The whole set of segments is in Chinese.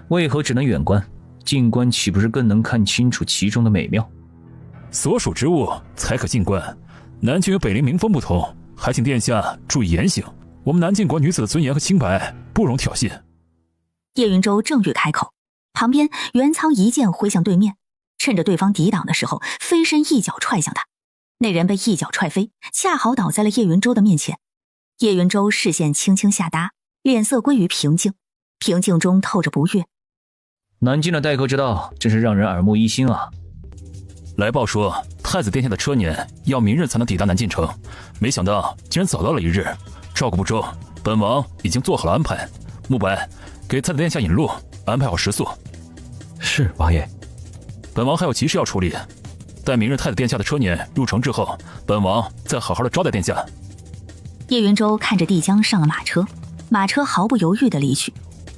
为何只能远观？近观岂不是更能看清楚其中的美妙？所属之物才可近观，南境与北陵民风不同，还请殿下注意言行。我们南境国女子的尊严和清白不容挑衅。叶云舟正欲开口，旁边袁苍一剑挥向对面，趁着对方抵挡的时候，飞身一脚踹向他。那人被一脚踹飞，恰好倒在了叶云舟的面前。叶云舟视线轻轻下搭，脸色归于平静，平静中透着不悦。南境的待客之道真是让人耳目一新啊！来报说太子殿下的车辇要明日才能抵达南境城，没想到竟然早到了一日，照顾不周，本王已经做好了安排。慕白，给太子殿下引路，安排好食宿。是，王爷。本王还有急事要处理，待明日太子殿下的车辇入城之后，本王再好好的招待殿下。叶云舟看着帝江上了马车，马车毫不犹豫地离去。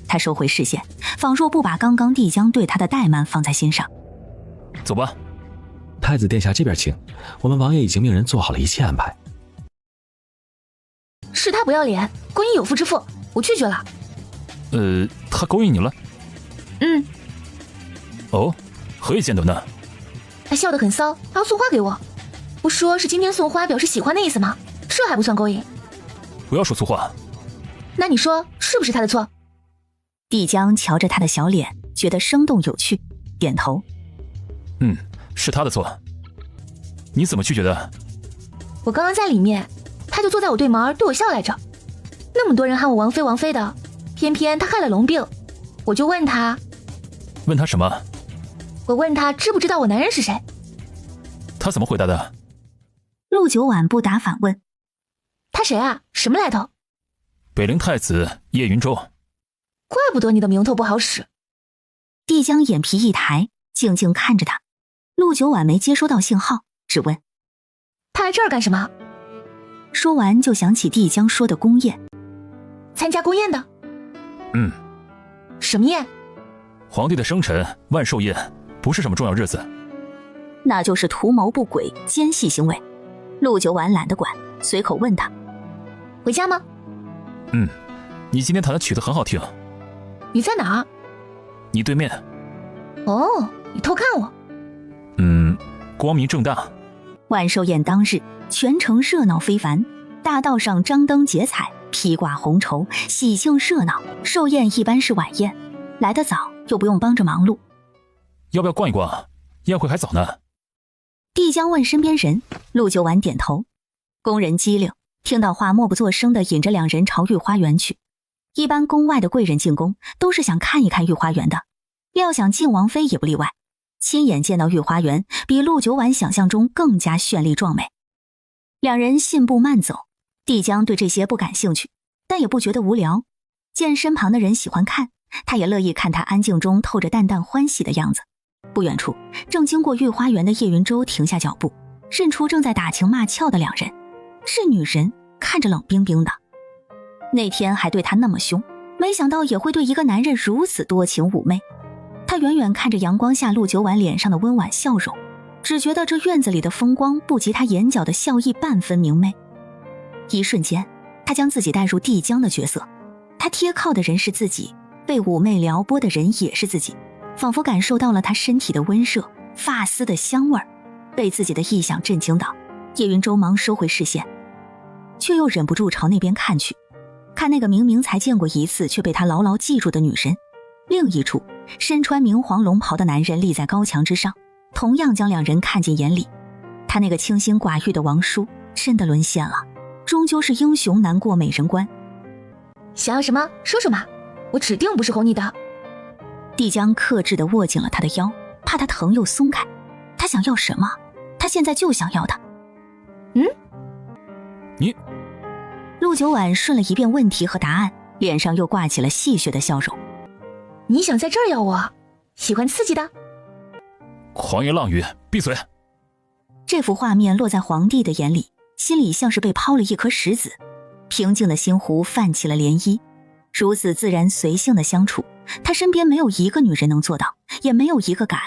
他收回视线，仿若不把刚刚帝江对他的怠慢放在心上。走吧。太子殿下这边请，我们王爷已经命人做好了一切安排。是他不要脸，勾引有妇之夫，我拒绝了。他勾引你了？嗯。哦，何以见得呢？他笑得很骚，还要送花给我，不说是今天送花表示喜欢的意思吗？这还不算勾引？不要说粗话。那你说是不是他的错？帝江瞧着他的小脸，觉得生动有趣，点头。是他的错。你怎么拒绝的？我刚刚在里面，他就坐在我对门对我笑来着。那么多人喊我王妃王妃的，偏偏他害了龙病，我就问他。问他什么？我问他知不知道我男人是谁。他怎么回答的？陆九婉不答反问。他谁啊？什么来头？北陵太子叶云舟。怪不得你的名头不好使。帝江眼皮一抬，静静看着他。陆九婉没接收到信号，只问他来这儿干什么？说完就想起帝江说的宫宴。参加宫宴的？什么宴？皇帝的生辰万寿宴，不是什么重要日子。那就是图谋不轨，奸细行为。陆九婉懒得管，随口问他回家吗？你今天弹的曲子很好听。你在哪儿？你对面。哦，你偷看我。光明正大。万寿宴当日，全城热闹非凡，大道上张灯结彩，披挂红绸，喜庆热闹。寿宴一般是晚宴，来得早又不用帮着忙碌。要不要逛一逛？宴会还早呢。帝江问身边人，陆九婉点头。宫人机灵，听到话默不作声地引着两人朝御花园去。一般宫外的贵人进宫都是想看一看御花园的，料想靖王妃也不例外。亲眼见到御花园，比陆九婉想象中更加绚丽壮美。两人信步慢走，帝江对这些不感兴趣，但也不觉得无聊。见身旁的人喜欢看，他也乐意看他安静中透着淡淡欢喜的样子。不远处，正经过御花园的叶云舟停下脚步，认出正在打情骂俏的两人，是女人，看着冷冰冰的。那天还对他那么凶，没想到也会对一个男人如此多情妩媚。他远远看着阳光下陆九婉脸上的温婉笑容，只觉得这院子里的风光不及他眼角的笑意半分明媚。一瞬间，他将自己带入帝江的角色，他贴靠的人是自己，被妩媚撩拨的人也是自己，仿佛感受到了他身体的温热，发丝的香味，被自己的异想震惊到。叶云舟忙收回视线，却又忍不住朝那边看去，看那个明明才见过一次却被他牢牢记住的女人。另一处，身穿明黄龙袍的男人立在高墙之上，同样将两人看进眼里。他那个清心寡欲的王叔真的沦陷了，终究是英雄难过美人关。想要什么说说嘛，我指定不是哄你的。帝江克制地握紧了他的腰，怕他疼又松开。他想要什么？他现在就想要他。你……陆九婉顺了一遍问题和答案，脸上又挂起了戏谑的笑容。你想在这儿要我？喜欢刺激的？狂言浪语，闭嘴！这幅画面落在皇帝的眼里，心里像是被抛了一颗石子，平静的心湖泛起了涟漪。如此自然随性的相处，他身边没有一个女人能做到，也没有一个敢，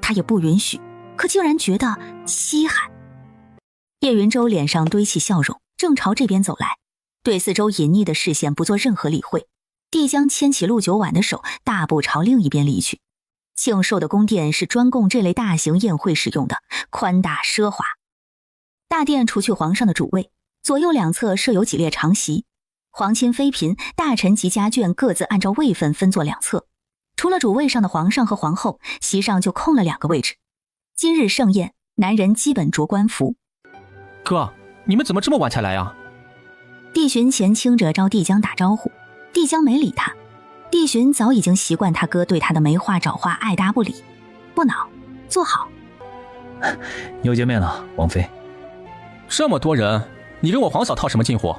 他也不允许，可竟然觉得稀罕。叶云舟脸上堆起笑容，正朝这边走来，对四周隐匿的视线不做任何理会。帝江牵起陆九婉的手，大步朝另一边离去。庆寿的宫殿是专供这类大型宴会使用的，宽大奢华。大殿除去皇上的主位，左右两侧设有几列长席，皇亲妃嫔、大臣及家眷各自按照位分分坐两侧。除了主位上的皇上和皇后，席上就空了2个位置。今日盛宴，男人基本着官服。哥，你们怎么这么晚才来啊？帝巡前倾着朝帝江打招呼，帝江没理他。帝巡早已经习惯他哥对他的没话找话，爱答不理。不恼，坐好。又见面了，王妃。这么多人，你跟我皇嫂套什么近乎？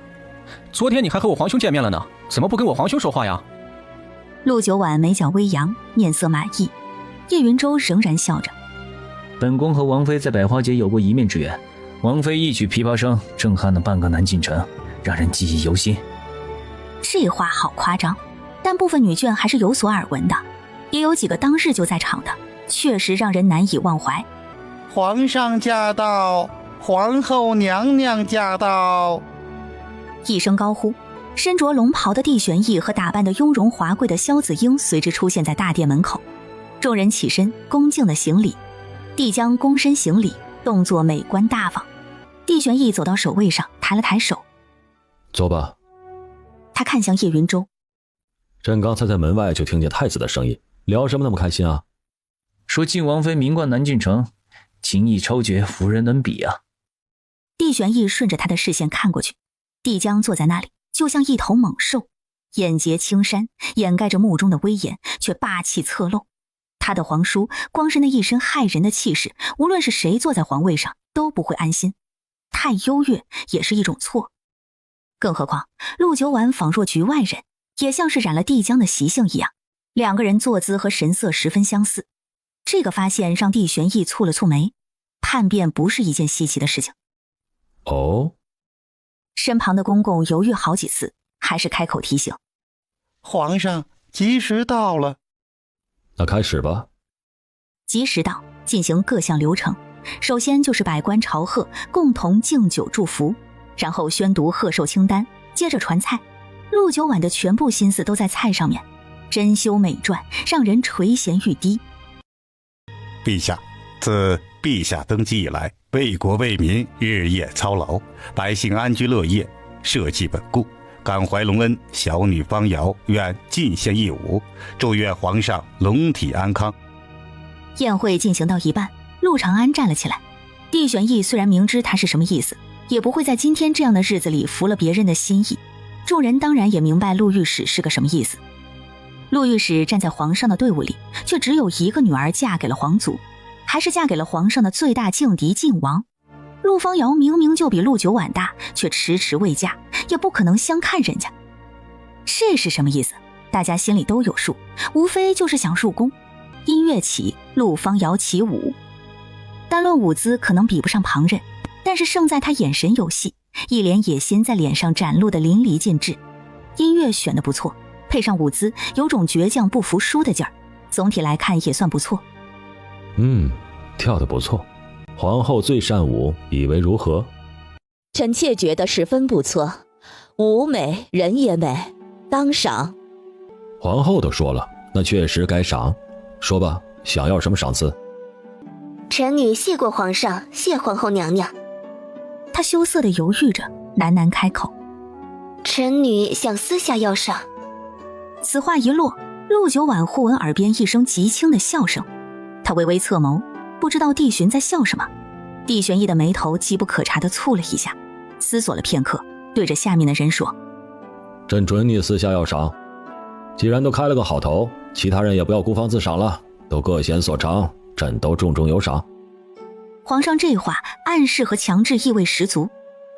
昨天你还和我皇兄见面了呢，怎么不跟我皇兄说话呀？陆九婉眉角微扬，面色满意。叶云舟仍然笑着。本宫和王妃在百花节有过一面之缘，王妃一曲琵琶声震撼了半个南京城，让人记忆犹新。这话好夸张，但部分女眷还是有所耳闻的，也有几个当日就在场的，确实让人难以忘怀。皇上驾到，皇后娘娘驾到！一声高呼，身着龙袍的帝玄义和打扮得雍容华贵的萧子英随之出现在大殿门口。众人起身恭敬地行礼，帝江躬身行礼，动作美观大方。帝玄义走到首位上，抬了抬手，坐吧。他看向叶云舟，朕刚才在门外就听见太子的声音，聊什么那么开心啊？说晋王妃名冠南晋城，情意超绝，无人能比啊。帝玄义顺着他的视线看过去，帝江坐在那里，就像一头猛兽，眼睫青山，掩盖着目中的威严，却霸气侧漏。他的皇叔光是那一身骇人的气势，无论是谁坐在皇位上都不会安心。太优越也是一种错。更何况陆九婉仿若局外人，也像是染了帝江的习性一样，两个人坐姿和神色十分相似。这个发现让帝玄义蹙了蹙眉，叛变不是一件稀奇的事情。哦，身旁的公公犹豫好几次，还是开口提醒：皇上吉时到了。那开始吧。吉时到，进行各项流程。首先就是百官朝贺，共同敬酒祝福，然后宣读贺寿清单，接着传菜。陆九婉的全部心思都在菜上面，珍馐美馔，让人垂涎欲滴。陛下，自陛下登基以来，为国为民日夜操劳，百姓安居乐业，社稷稳固，感怀隆恩，小女方瑶愿进献一舞，祝愿皇上龙体安康。宴会进行到一半，陆长安站了起来。帝玄义虽然明知他是什么意思，也不会在今天这样的日子里服了别人的心意。众人当然也明白陆御史是个什么意思。陆御史站在皇上的队伍里，却只有一个女儿嫁给了皇族，还是嫁给了皇上的最大劲敌晋王。陆方瑶明明就比陆九婉大，却迟迟未嫁，也不可能相看人家。这是什么意思？大家心里都有数，无非就是想入宫。音乐起，陆方瑶起舞。单论舞姿可能比不上旁人，但是胜在他眼神有戏，一脸野心在脸上展露的淋漓尽致。音乐选得不错，配上舞姿，有种倔强不服输的劲儿，总体来看也算不错。跳得不错。皇后最善舞，以为如何？臣妾觉得十分不错，舞美人也美，当赏。皇后都说了，那确实该赏。说吧，想要什么赏赐？臣女谢过皇上，谢皇后娘娘。她羞涩地犹豫着，喃喃开口：臣女想私下要赏。此话一落，陆九婉忽闻耳边一声极轻的笑声，她微微侧眸，不知道帝巡在笑什么。帝玄义的眉头机不可察地蹙了一下，思索了片刻，对着下面的人说：朕准你私下要赏。既然都开了个好头，其他人也不要孤芳自赏了，都各显所长，朕都重重有赏。皇上这话暗示和强制意味十足，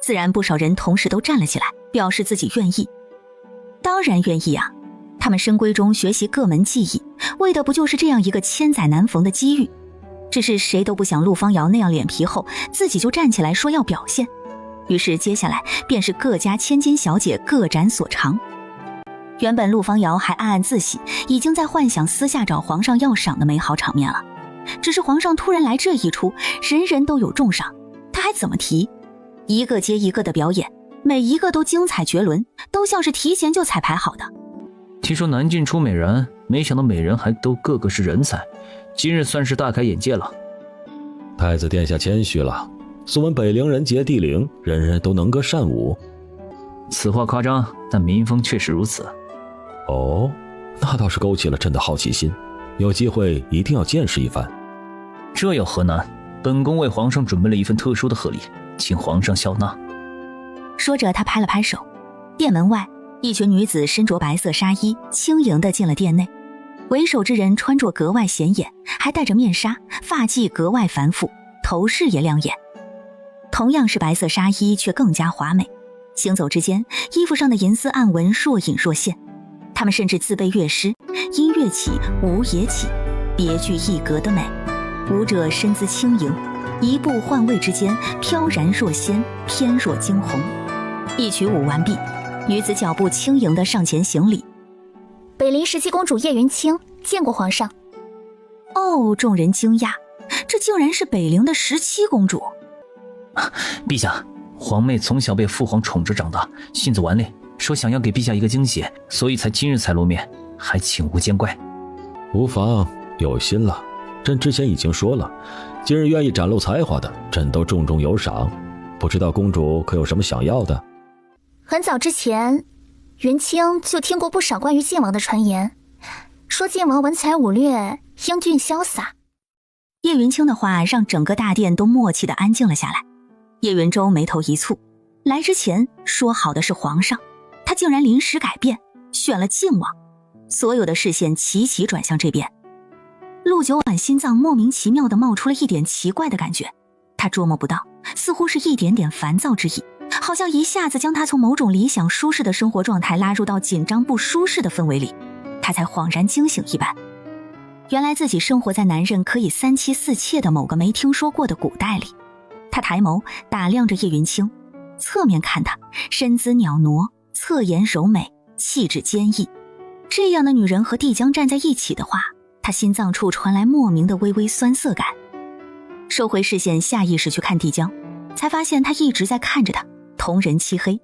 自然不少人同时都站了起来，表示自己愿意。当然愿意啊，他们深闺中学习各门技艺，为的不就是这样一个千载难逢的机遇？只是谁都不想陆方瑶那样脸皮厚，自己就站起来说要表现。于是接下来便是各家千金小姐各展所长。原本陆方瑶还暗暗自喜，已经在幻想私下找皇上要赏的美好场面了。只是皇上突然来这一出，人人都有重赏，他还怎么提？一个接一个的表演，每一个都精彩绝伦，都像是提前就彩排好的。听说南境出美人，没想到美人还都个个是人才，今日算是大开眼界了。太子殿下谦虚了，素闻北陵人杰地灵，人人都能歌善舞。此话夸张，但民风确实如此。哦，那倒是勾起了朕的好奇心，有机会一定要见识一番。这有何难？本宫为皇上准备了一份特殊的贺礼，请皇上笑纳。说着，他拍了拍手，殿门外，一群女子身着白色纱衣，轻盈地进了殿内。为首之人穿着格外显眼，还戴着面纱，发髻格外繁复，头饰也亮眼。同样是白色纱衣，却更加华美。行走之间，衣服上的银丝暗纹若隐若现。他们甚至自备乐师，音乐起，舞也起，别具一格的美。舞者身姿轻盈，一步换位之间，飘然若仙，翩若惊鸿。一曲舞完毕，女子脚步轻盈地上前行礼。北陵17公主叶云清见过皇上。哦，众人惊讶，这竟然是北陵的17公主。陛下，皇妹从小被父皇宠着长大，性子顽劣，说想要给陛下一个惊喜，所以今日才露面，还请勿见怪。无妨，有心了。朕之前已经说了，今日愿意展露才华的，朕都重重有赏。不知道公主可有什么想要的？很早之前，云清就听过不少关于晋王的传言，说晋王文才武略，英俊潇洒。叶云清的话让整个大殿都默契地安静了下来。叶云舟眉头一蹙，来之前说好的是皇上，他竟然临时改变，选了晋王。所有的视线齐齐转向这边。陆九婉心脏莫名其妙地冒出了一点奇怪的感觉，他捉摸不到，似乎是一点点烦躁之意，好像一下子将他从某种理想舒适的生活状态拉入到紧张不舒适的氛围里，他才恍然惊醒一般。原来自己生活在男人可以3妻4妾的某个没听说过的古代里。他抬眸打量着叶云清，侧面看她身姿袅娜，侧颜柔美，气质坚毅。这样的女人和帝江站在一起的话，他心脏处传来莫名的微微酸涩感。收回视线，下意识去看帝江，才发现他一直在看着他，瞳仁漆黑。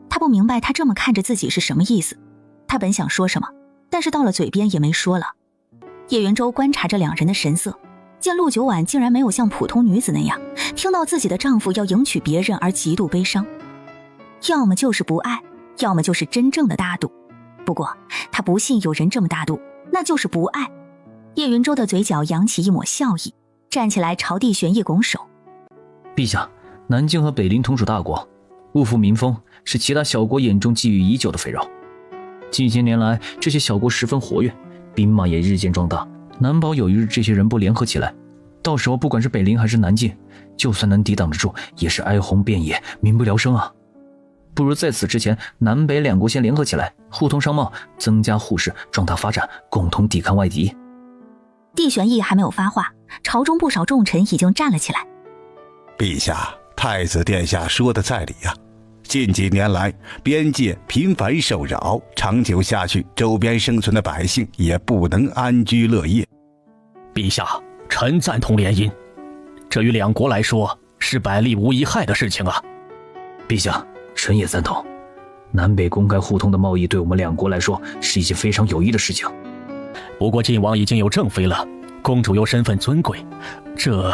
他不明白他这么看着自己是什么意思，他本想说什么，但是到了嘴边也没说了。叶云舟观察着两人的神色，见陆九婉竟然没有像普通女子那样听到自己的丈夫要迎娶别人而极度悲伤，要么就是不爱，要么就是真正的大度。不过他不信有人这么大度，那就是不爱。叶云舟的嘴角扬起一抹笑意，站起来朝帝玄一拱手。陛下，南境和北陵同属大国，物阜民丰，是其他小国眼中觊觎已久的肥肉。近些年来，这些小国十分活跃，兵马也日渐壮大，难保有一日这些人不联合起来，到时候不管是北陵还是南境，就算能抵挡得住，也是哀鸿遍野，民不聊生啊。不如在此之前，南北两国先联合起来，互通商贸，增加互市，壮大发展，共同抵抗外敌。帝玄义还没有发话，朝中不少重臣已经站了起来。陛下，太子殿下说的在理啊。近几年来，边界频繁受扰，长久下去，周边生存的百姓也不能安居乐业。陛下，臣赞同联姻，这于两国来说是百利无一害的事情啊。陛下，臣也赞同，南北公开互通的贸易对我们两国来说是一件非常有益的事情。不过晋王已经有正妃了，公主又身份尊贵，这……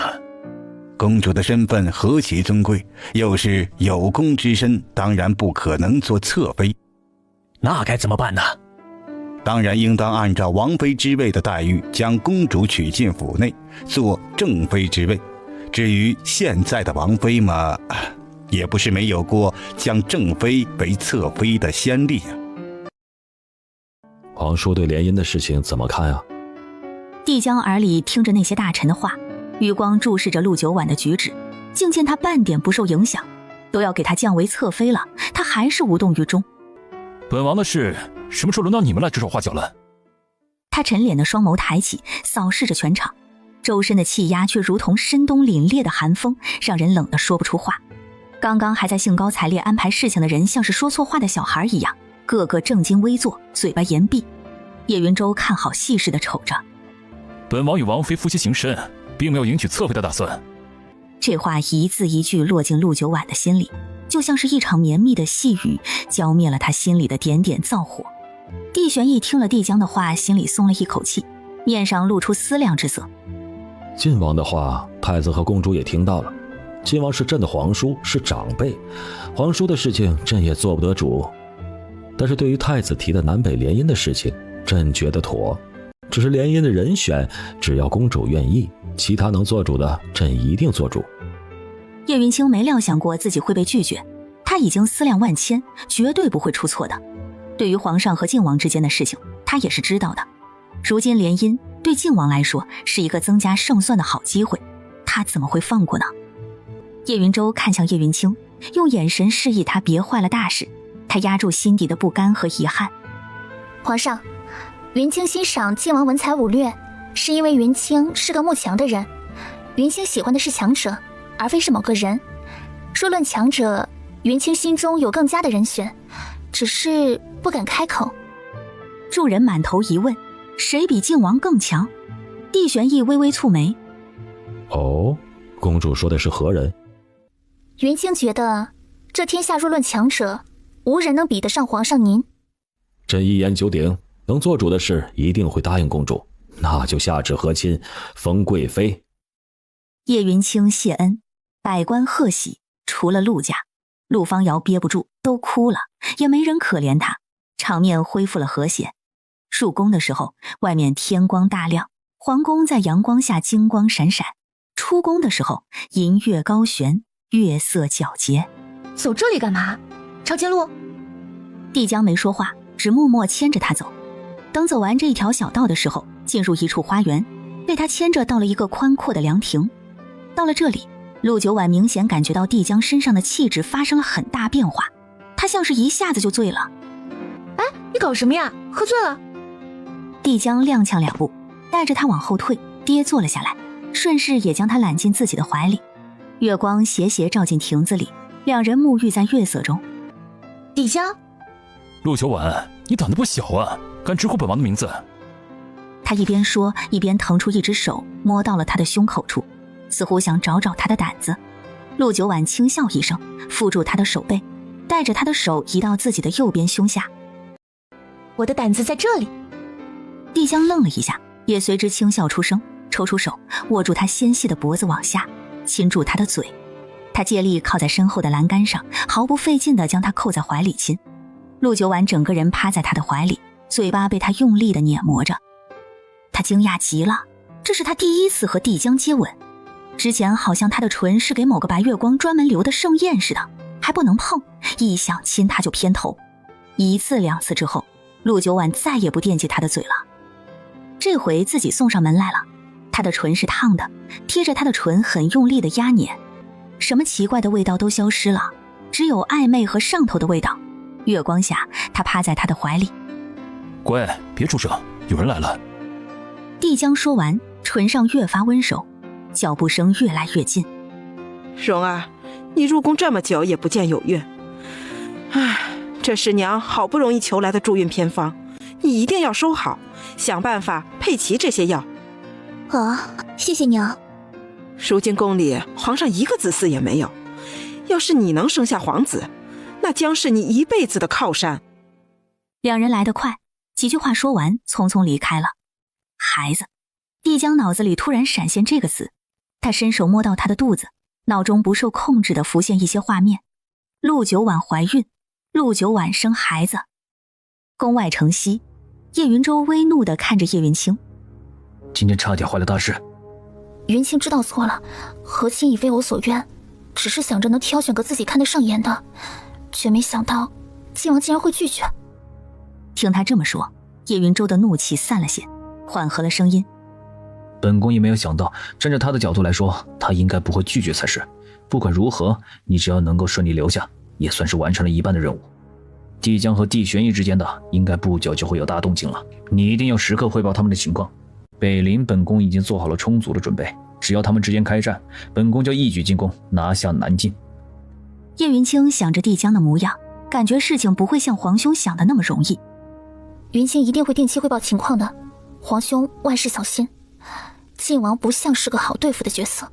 公主的身份何其尊贵，又是有功之身，当然不可能做侧妃。那该怎么办呢？当然应当按照王妃之位的待遇，将公主娶进府内，做正妃之位。至于现在的王妃嘛，也不是没有过将正妃为侧妃的先例啊。皇叔对联姻的事情怎么看啊？帝江耳里听着那些大臣的话，余光注视着陆九婉的举止，竟见他半点不受影响，都要给他降为侧妃了，他还是无动于衷。本王的事什么时候轮到你们来指手画脚了？他沉脸的双眸抬起，扫视着全场，周身的气压却如同深冬凛冽的寒风，让人冷得说不出话。刚刚还在兴高采烈安排事情的人，像是说错话的小孩一样，个个正襟危坐，嘴巴严闭。叶云舟看好戏似的瞅着，本王与王妃夫妻情深，并没有迎娶侧妃的打算。这话一字一句落进陆九婉的心里，就像是一场绵密的细雨，浇灭了他心里的点点燥火。帝玄义听了帝江的话，心里松了一口气，面上露出思量之色。晋王的话，太子和公主也听到了。晋王是朕的皇叔，是长辈，皇叔的事情朕也做不得主。但是对于太子提的南北联姻的事情，朕觉得妥。只是联姻的人选，只要公主愿意，其他能做主的，朕一定做主。叶云清没料想过自己会被拒绝，他已经思量万千，绝对不会出错的。对于皇上和靖王之间的事情，他也是知道的。如今联姻对靖王来说是一个增加胜算的好机会，他怎么会放过呢？叶云舟看向叶云清，用眼神示意他别坏了大事。他压住心底的不甘和遗憾。皇上，云清欣赏靖王文才武略，是因为云清是个慕强的人。云清喜欢的是强者，而非是某个人。若论强者，云清心中有更佳的人选，只是不敢开口。众人满头疑问，谁比靖王更强？帝玄义微微蹙眉。哦，公主说的是何人？云清觉得这天下若论强者，无人能比得上皇上您。朕一言九鼎，能做主的事一定会答应公主，那就下旨和亲，封贵妃。叶云清谢恩，百官贺喜，除了陆家，陆方瑶憋不住都哭了，也没人可怜他，场面恢复了和谐。入宫的时候，外面天光大亮，皇宫在阳光下金光闪闪；出宫的时候，银月高悬，月色皎洁。走这里干嘛？抄近路？帝江没说话，只默默牵着他走。等走完这一条小道的时候，进入一处花园，被他牵着到了一个宽阔的凉亭。到了这里，陆九婉明显感觉到帝江身上的气质发生了很大变化，他像是一下子就醉了。哎，你搞什么呀？喝醉了？帝江踉跄两步，带着他往后退，跌坐了下来，顺势也将他揽进自己的怀里。月光斜斜照进亭子里，两人沐浴在月色中。帝江，陆九婉，你胆子不小啊，敢直呼本王的名字。他一边说，一边腾出一只手摸到了他的胸口处，似乎想找找他的胆子。陆九婉轻笑一声，扶住他的手背，带着他的手移到自己的右边胸下。我的胆子在这里。帝江愣了一下，也随之轻笑出声，抽出手握住他纤细的脖子往下，亲住他的嘴。他借力靠在身后的栏杆上，毫不费劲地将他扣在怀里亲。陆九婉整个人趴在他的怀里，嘴巴被他用力地碾磨着。他惊讶极了，这是他第一次和帝江接吻，之前好像他的唇是给某个白月光专门留的盛宴似的，还不能碰，一想亲他就偏头。一次两次之后，陆九婉再也不惦记他的嘴了。这回自己送上门来了，他的唇是烫的，贴着他的唇很用力的压碾，什么奇怪的味道都消失了，只有暧昧和上头的味道。月光下，他趴在他的怀里。乖，别出声，有人来了。帝江说完，唇上越发温柔，脚步声越来越近。蓉儿，你入宫这么久也不见有孕，唉，这是娘好不容易求来的助孕偏方，你一定要收好，想办法配齐这些药。谢谢娘。如今宫里皇上一个子嗣也没有，要是你能生下皇子，那将是你一辈子的靠山。两人来得快，几句话说完，匆匆离开了。孩子，帝江脑子里突然闪现这个词，他伸手摸到他的肚子，脑中不受控制地浮现一些画面。陆九婉怀孕，陆九婉生孩子。宫外城西，叶云舟微怒地看着叶云清，今天差点坏了大事。云清知道错了，和亲已非我所愿，只是想着能挑选个自己看得上眼的，却没想到靖王竟然会拒绝。听他这么说，叶云舟的怒气散了些，缓和了声音。本宫也没有想到，站在他的角度来说，他应该不会拒绝才是。不管如何，你只要能够顺利留下，也算是完成了一半的任务。帝江和帝玄义之间的应该不久就会有大动静了，你一定要时刻汇报他们的情况。北林本宫已经做好了充足的准备，只要他们之间开战，本宫就一举进攻，拿下南境。叶云清想着帝江的模样，感觉事情不会像皇兄想的那么容易。云清一定会定期汇报情况的，皇兄万事小心。靖王不像是个好对付的角色。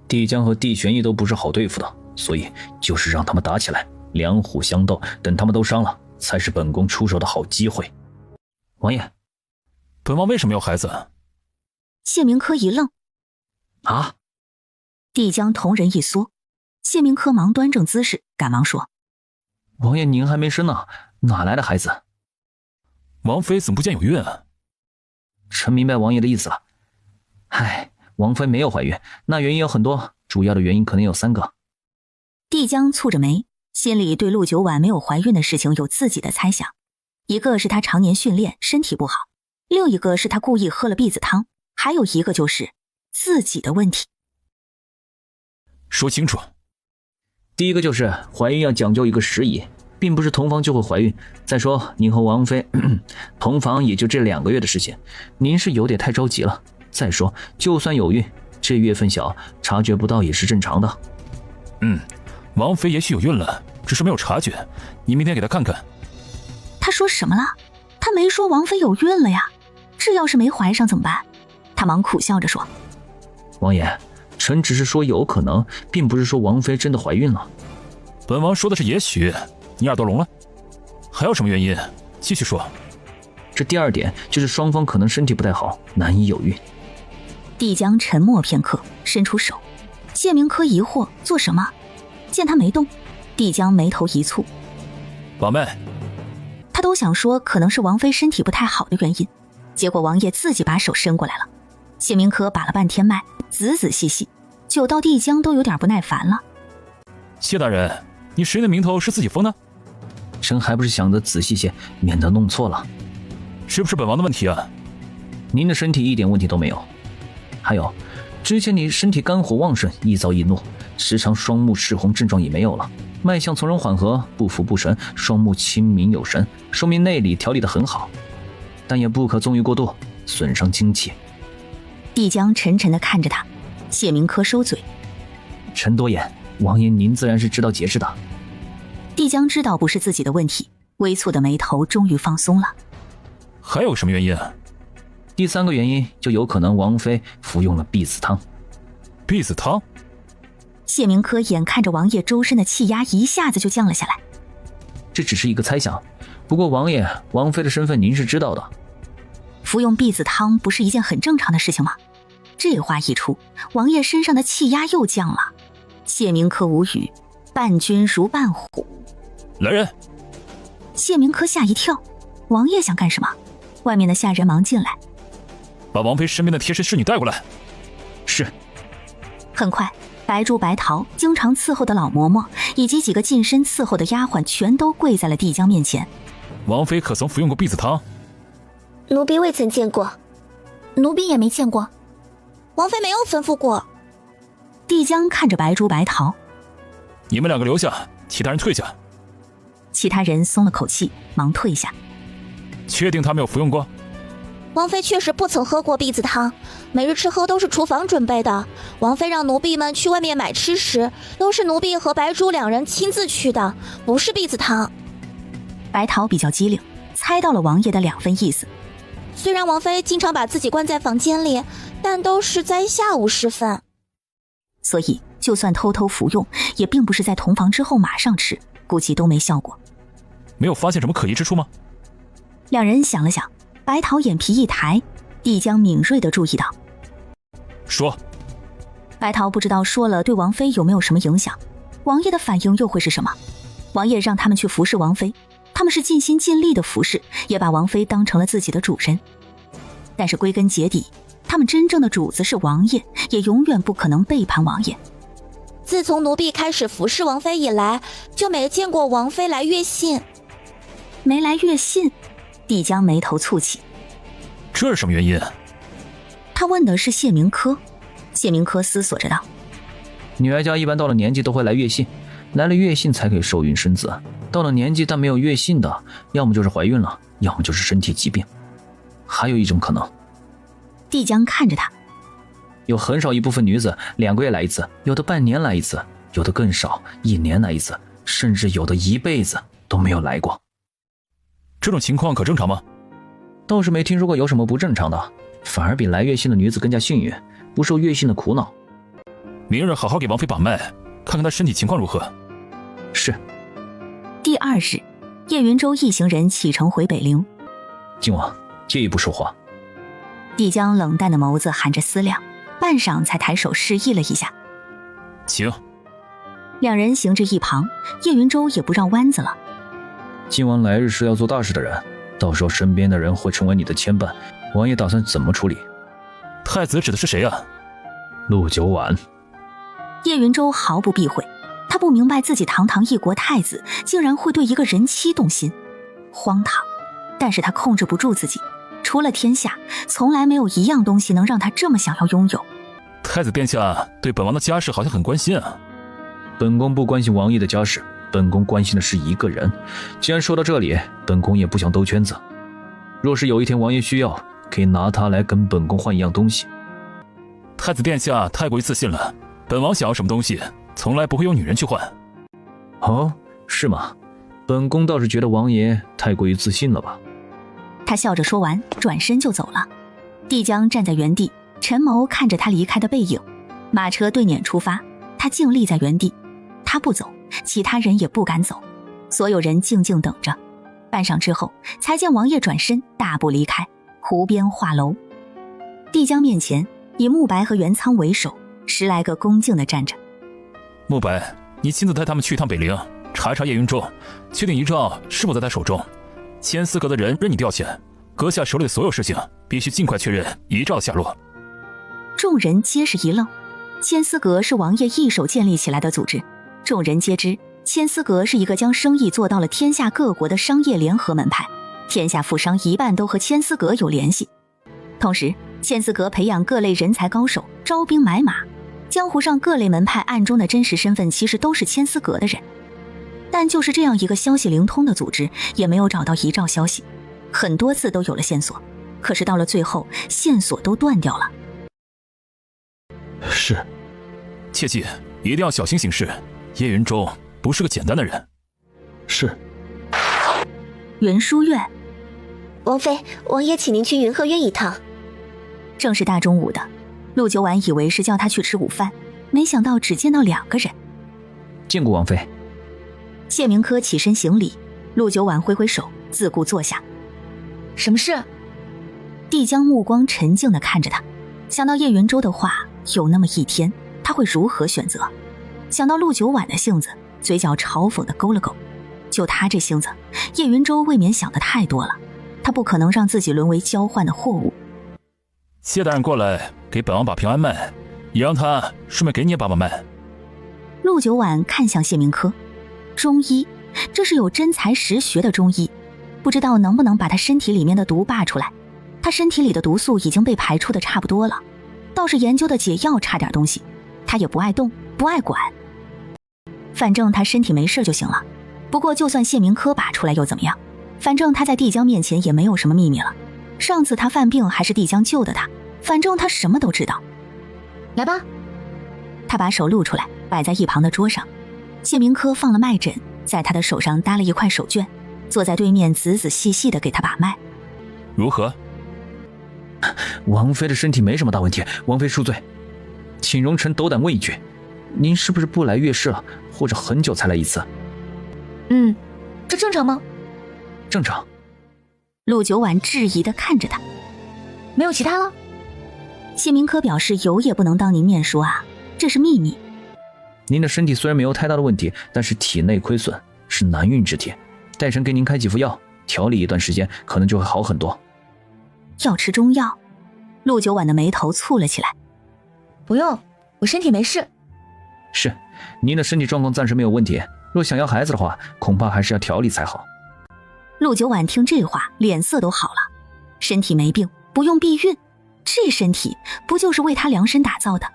帝江和帝玄义都不是好对付的，所以就是让他们打起来，两虎相斗，等他们都伤了，才是本宫出手的好机会。王爷，本王为什么要孩子？谢明科一愣。啊！帝江瞳仁一缩，谢明科忙端正姿势，赶忙说：王爷您还没生呢，哪来的孩子？王妃怎么不见有孕啊？臣明白王爷的意思了。唉，王妃没有怀孕，那原因有很多，主要的原因可能有3个。帝江蹙着眉，心里对陆九婉没有怀孕的事情有自己的猜想。一个是他常年训练，身体不好；另一个是他故意喝了婢子汤；还有一个就是自己的问题。说清楚。第一个就是怀孕要讲究一个时宜，并不是同房就会怀孕。再说您和王妃同房也就这2个月的事情，您是有点太着急了。再说就算有孕，这月份小，察觉不到也是正常的。王妃也许有孕了，只是没有察觉，你明天给她看看。他说什么了？他没说王妃有孕了呀，这要是没怀上怎么办？他忙苦笑着说：王爷，臣只是说有可能，并不是说王妃真的怀孕了。本王说的是也许，你耳朵聋了？还有什么原因？继续说。这第2点就是双方可能身体不太好，难以有孕。帝江沉默片刻，伸出手。谢明科疑惑做什么？见他没动，帝江眉头一蹙。王妹，他都想说可能是王妃身体不太好的原因，结果王爷自己把手伸过来了。谢明科把了半天脉，仔仔细细，久到帝江都有点不耐烦了。谢大人，你谁的名头是自己封的？臣还不是想得仔细些，免得弄错了。是不是本王的问题啊？您的身体一点问题都没有。还有，之前你身体肝火旺盛，易躁易怒，时常双目赤红，症状也没有了，脉象从容缓和，不浮不沉，双目清明有神，说明内里调理得很好，但也不可纵欲过度，损伤精气。帝江沉沉地看着他，谢明科收嘴。臣多言，王爷您自然是知道解释的。帝江知道不是自己的问题，微蹙的眉头终于放松了。还有什么原因？第3个原因就有可能王妃服用了婢子汤。婢子汤？谢明科眼看着王爷周身的气压一下子就降了下来。这只是一个猜想，不过王爷、王妃的身份您是知道的。服用婢子汤不是一件很正常的事情吗？这话一出，王爷身上的气压又降了。谢明科无语，伴君如伴虎。来人！谢明科吓一跳，王爷想干什么？外面的下人忙进来，把王妃身边的贴身侍女带过来。是。很快，白珠、白桃、经常伺候的老嬷嬷以及几个近身伺候的丫鬟全都跪在了帝江面前。王妃可曾服用过婢子汤？奴婢未曾见过。奴婢也没见过。王妃没有吩咐过。帝江看着白珠、白桃，你们2个留下，其他人退下。其他人松了口气，忙退下。确定他没有服用过？王妃确实不曾喝过婢子汤，每日吃喝都是厨房准备的。王妃让奴婢们去外面买吃食，都是奴婢和白珠2人亲自去的，不是婢子汤。白桃比较机灵，猜到了王爷的2分意思。虽然王妃经常把自己关在房间里，但都是在下午时分，所以就算偷偷服用，也并不是在同房之后马上吃，估计都没效果。没有发现什么可疑之处吗？2人想了想，白桃眼皮一抬，帝江敏锐地注意到。说。白桃不知道说了对王妃有没有什么影响，王爷的反应又会是什么？王爷让他们去服侍王妃，他们是尽心尽力的服侍，也把王妃当成了自己的主人。但是归根结底，他们真正的主子是王爷，也永远不可能背叛王爷。自从奴婢开始服侍王妃以来，就没见过王妃来阅信。没来阅信？帝江眉头蹙起。这是什么原因？他问的是谢明科。谢明科思索着道：女哀家一般到了年纪都会来阅信，来了阅信才可以受孕生子，到了年纪但没有阅信的，要么就是怀孕了，要么就是身体疾病，还有一种可能。帝江看着他，有很少一部分女子2个月来一次，有的半年来一次，有的更少1年来一次，甚至有的一辈子都没有来过。这种情况可正常吗？倒是没听说过有什么不正常的，反而比来月信的女子更加幸运，不受月信的苦恼。明日好好给王妃把脉，看看她身体情况如何。是。第2日，叶云州一行人启程回北陵。靖王，借一步说话。帝江冷淡的眸子含着思量，半晌才抬手示意了一下。请。两人行至一旁，叶云州也不绕弯子了。靖王来日是要做大事的人，到时候身边的人会成为你的牵绊，王爷打算怎么处理？太子指的是谁啊？陆九婉。叶云州毫不避讳，他不明白自己堂堂一国太子竟然会对一个人妻动心，荒唐。但是他控制不住自己，除了天下，从来没有一样东西能让他这么想要拥有。太子殿下对本王的家事好像很关心啊。本宫不关心王爷的家事，本宫关心的是一个人。既然说到这里，本宫也不想兜圈子。若是有一天王爷需要，可以拿他来跟本宫换一样东西。太子殿下太过于自信了，本王想要什么东西，从来不会用女人去换。哦，是吗？本宫倒是觉得王爷太过于自信了吧。他笑着说完，转身就走了。帝江站在原地，沉眸看着他离开的背影。马车对辇出发，他静立在原地。他不走，其他人也不敢走，所有人静静等着。半晌之后，才见王爷转身大步离开湖边画楼。帝江面前以慕白和元苍为首，10来个恭敬地站着。慕白，你亲自带他们去一趟北陵，查查叶云州，确定遗诏是否在他手中。千丝阁的人任你调遣，阁下手里的所有事情必须尽快确认遗诏的下落。众人皆是一愣，千丝阁是王爷一手建立起来的组织，众人皆知千丝阁是一个将生意做到了天下各国的商业联合门派，天下富商一半都和千丝阁有联系。同时，千丝阁培养各类人才高手，招兵买马，江湖上各类门派暗中的真实身份其实都是千丝阁的人。但就是这样一个消息灵通的组织，也没有找到遗诏消息，很多次都有了线索，可是到了最后，线索都断掉了。是，切记一定要小心行事，叶云州不是个简单的人。是。云书院，王妃，王爷请您去云鹤院一趟。正是大中午的，陆九婉以为是叫他去吃午饭，没想到只见到2个人。见过王妃。谢明科起身行礼，陆九婉挥挥手，自顾坐下。什么事？帝江目光沉静地看着他，想到叶云州的话，有那么一天他会如何选择？想到陆九婉的性子，嘴角嘲讽地勾了勾。就他这性子，叶云州未免想得太多了，他不可能让自己沦为交换的货物。谢大人过来给本王把平安脉，也让他顺便给你也把把脉。陆九婉看向谢明科，中医，这是有真才实学的中医，不知道能不能把他身体里面的毒拔出来。他身体里的毒素已经被排出的差不多了，倒是研究的解药差点东西，他也不爱动，不爱管，反正他身体没事就行了。不过就算谢明科拔出来又怎么样？反正他在帝江面前也没有什么秘密了。上次他犯病还是帝江救的他，反正他什么都知道。来吧。他把手露出来，摆在一旁的桌上。谢明科放了脉诊，在他的手上搭了一块手绢，坐在对面仔仔细细地给他把脉。如何？王妃的身体没什么大问题，王妃恕罪。请容臣斗胆问一句，您是不是不来月事了，或者很久才来一次？这正常吗？正常。陆九婉质疑地看着他。没有其他了？谢明科表示有也不能当您面说啊，这是秘密。您的身体虽然没有太大的问题，但是体内亏损是难运之体，待臣给您开几副药，调理一段时间，可能就会好很多。要吃中药？陆九婉的眉头蹙了起来。不用，我身体没事。是，您的身体状况暂时没有问题，若想要孩子的话，恐怕还是要调理才好。陆九婉听这话，脸色都好了。身体没病，不用避孕，这身体不就是为他量身打造的？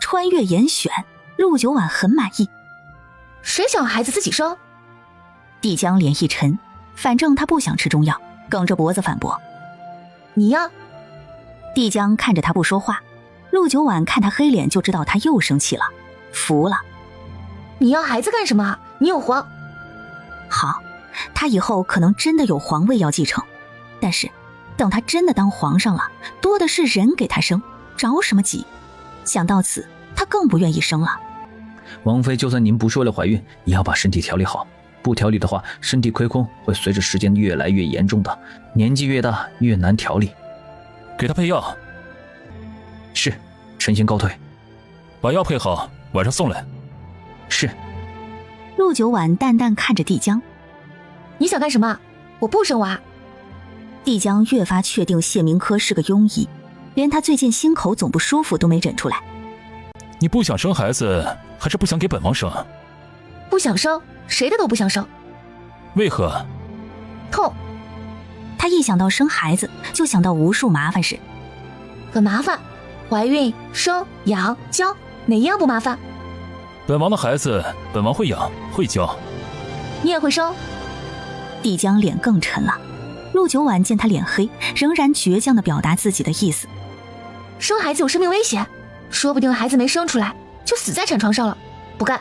穿越严选，陆九婉很满意。谁想要孩子自己生？帝江脸一沉，反正他不想吃中药，梗着脖子反驳。你呀？帝江看着他不说话，陆九婉看他黑脸就知道他又生气了，服了。你要孩子干什么？你有皇。好，他以后可能真的有皇位要继承，但是等他真的当皇上了，多的是人给他生，着什么急？想到此，他更不愿意生了。王妃，就算您不是为了怀孕，也要把身体调理好，不调理的话，身体亏空会随着时间越来越严重的，年纪越大越难调理。给他配药。是，臣先告退。把药配好，晚上送来。是。陆九婉淡淡看着帝江，你想干什么？我不生娃。帝江越发确定谢明科是个庸医，连他最近心口总不舒服都没忍出来。你不想生孩子，还是不想给本王生？不想生，谁的都不想生。为何？痛。他一想到生孩子，就想到无数麻烦事。很麻烦，怀孕、生、养、教，哪一样不麻烦？本王的孩子，本王会养，会教。你也会生？帝江脸更沉了。陆九婉见他脸黑，仍然倔强地表达自己的意思。生孩子有生命危险，说不定孩子没生出来就死在产床上了，不干。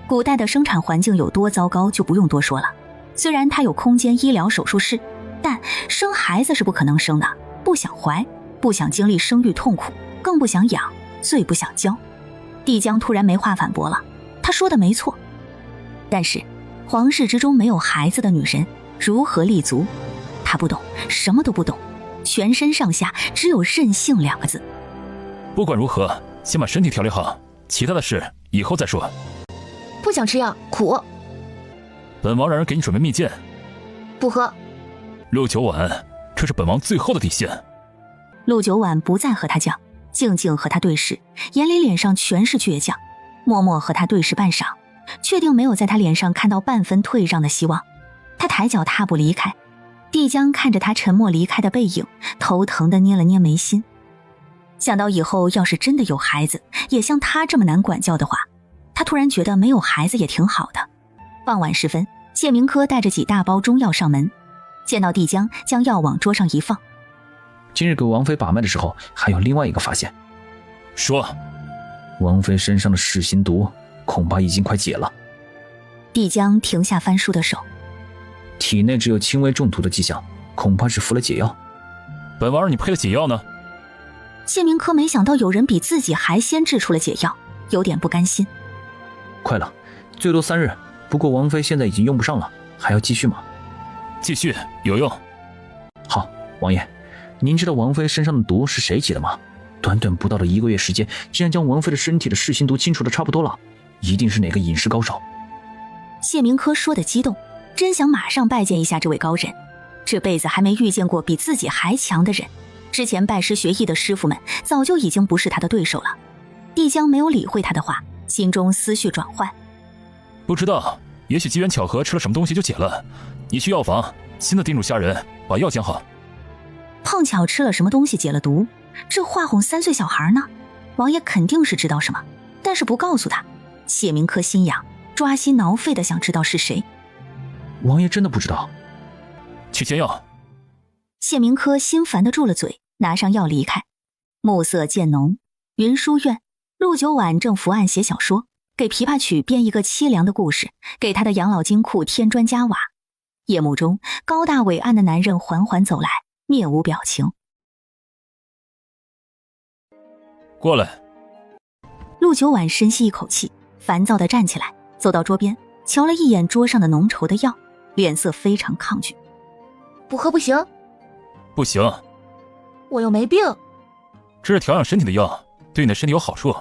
古代的生产环境有多糟糕就不用多说了，虽然他有空间医疗手术室，但生孩子是不可能生的，不想怀，不想经历生育痛苦，更不想养，最不想教。帝江突然没话反驳了，他说的没错。但是皇室之中没有孩子的女人如何立足？他不懂，什么都不懂，全身上下只有任性2个字。不管如何，先把身体调理好，其他的事以后再说。不想吃药，苦。本王让人给你准备蜜饯。不喝。陆九婉，这是本王最后的底线。陆九婉不再和他犟，静静和他对视，眼里脸上全是倔强，默默和他对视半晌，确定没有在他脸上看到半分退让的希望，他抬脚踏步离开。帝江看着他沉默离开的背影，头疼地捏了捏眉心。想到以后要是真的有孩子也像他这么难管教的话，他突然觉得没有孩子也挺好的。傍晚时分，谢明科带着几大包中药上门，见到帝江，将药往桌上一放。今日给王妃把脉的时候，还有另外一个发现。说。王妃身上的噬心毒恐怕已经快解了。帝江停下翻书的手，体内只有轻微中毒的迹象，恐怕是服了解药。本王让你配了解药呢。谢明科没想到有人比自己还先制出了解药，有点不甘心。快了，最多3日，不过王妃现在已经用不上了，还要继续吗？继续，有用。好，王爷，您知道王妃身上的毒是谁解的吗？短短不到的1个月时间，竟然将王妃的身体的噬心毒清除的差不多了，一定是哪个隐士高手。谢明科说的激动，真想马上拜见一下这位高人，这辈子还没遇见过比自己还强的人。之前拜师学艺的师傅们早就已经不是他的对手了。帝江没有理会他的话，心中思绪转换。不知道，也许机缘巧合吃了什么东西就解了。你去药房，亲自叮嘱下人把药煎好。碰巧吃了什么东西解了毒，这话哄3岁小孩呢？王爷肯定是知道什么，但是不告诉他。谢明科心痒，抓心挠肺的想知道是谁。王爷真的不知道？去煎药。谢明科心烦的住了嘴，拿上药离开。暮色渐浓，云书院，陆九婉正伏案写小说，给琵琶曲编一个凄凉的故事，给他的养老金库添砖加瓦。夜幕中，高大伟岸的男人缓缓走来，面无表情。过来。陆九婉深吸一口气，烦躁地站起来，走到桌边，瞧了一眼桌上的浓稠的药，脸色非常抗拒。不喝不行。不行。我又没病。这是调养身体的药，对你的身体有好处。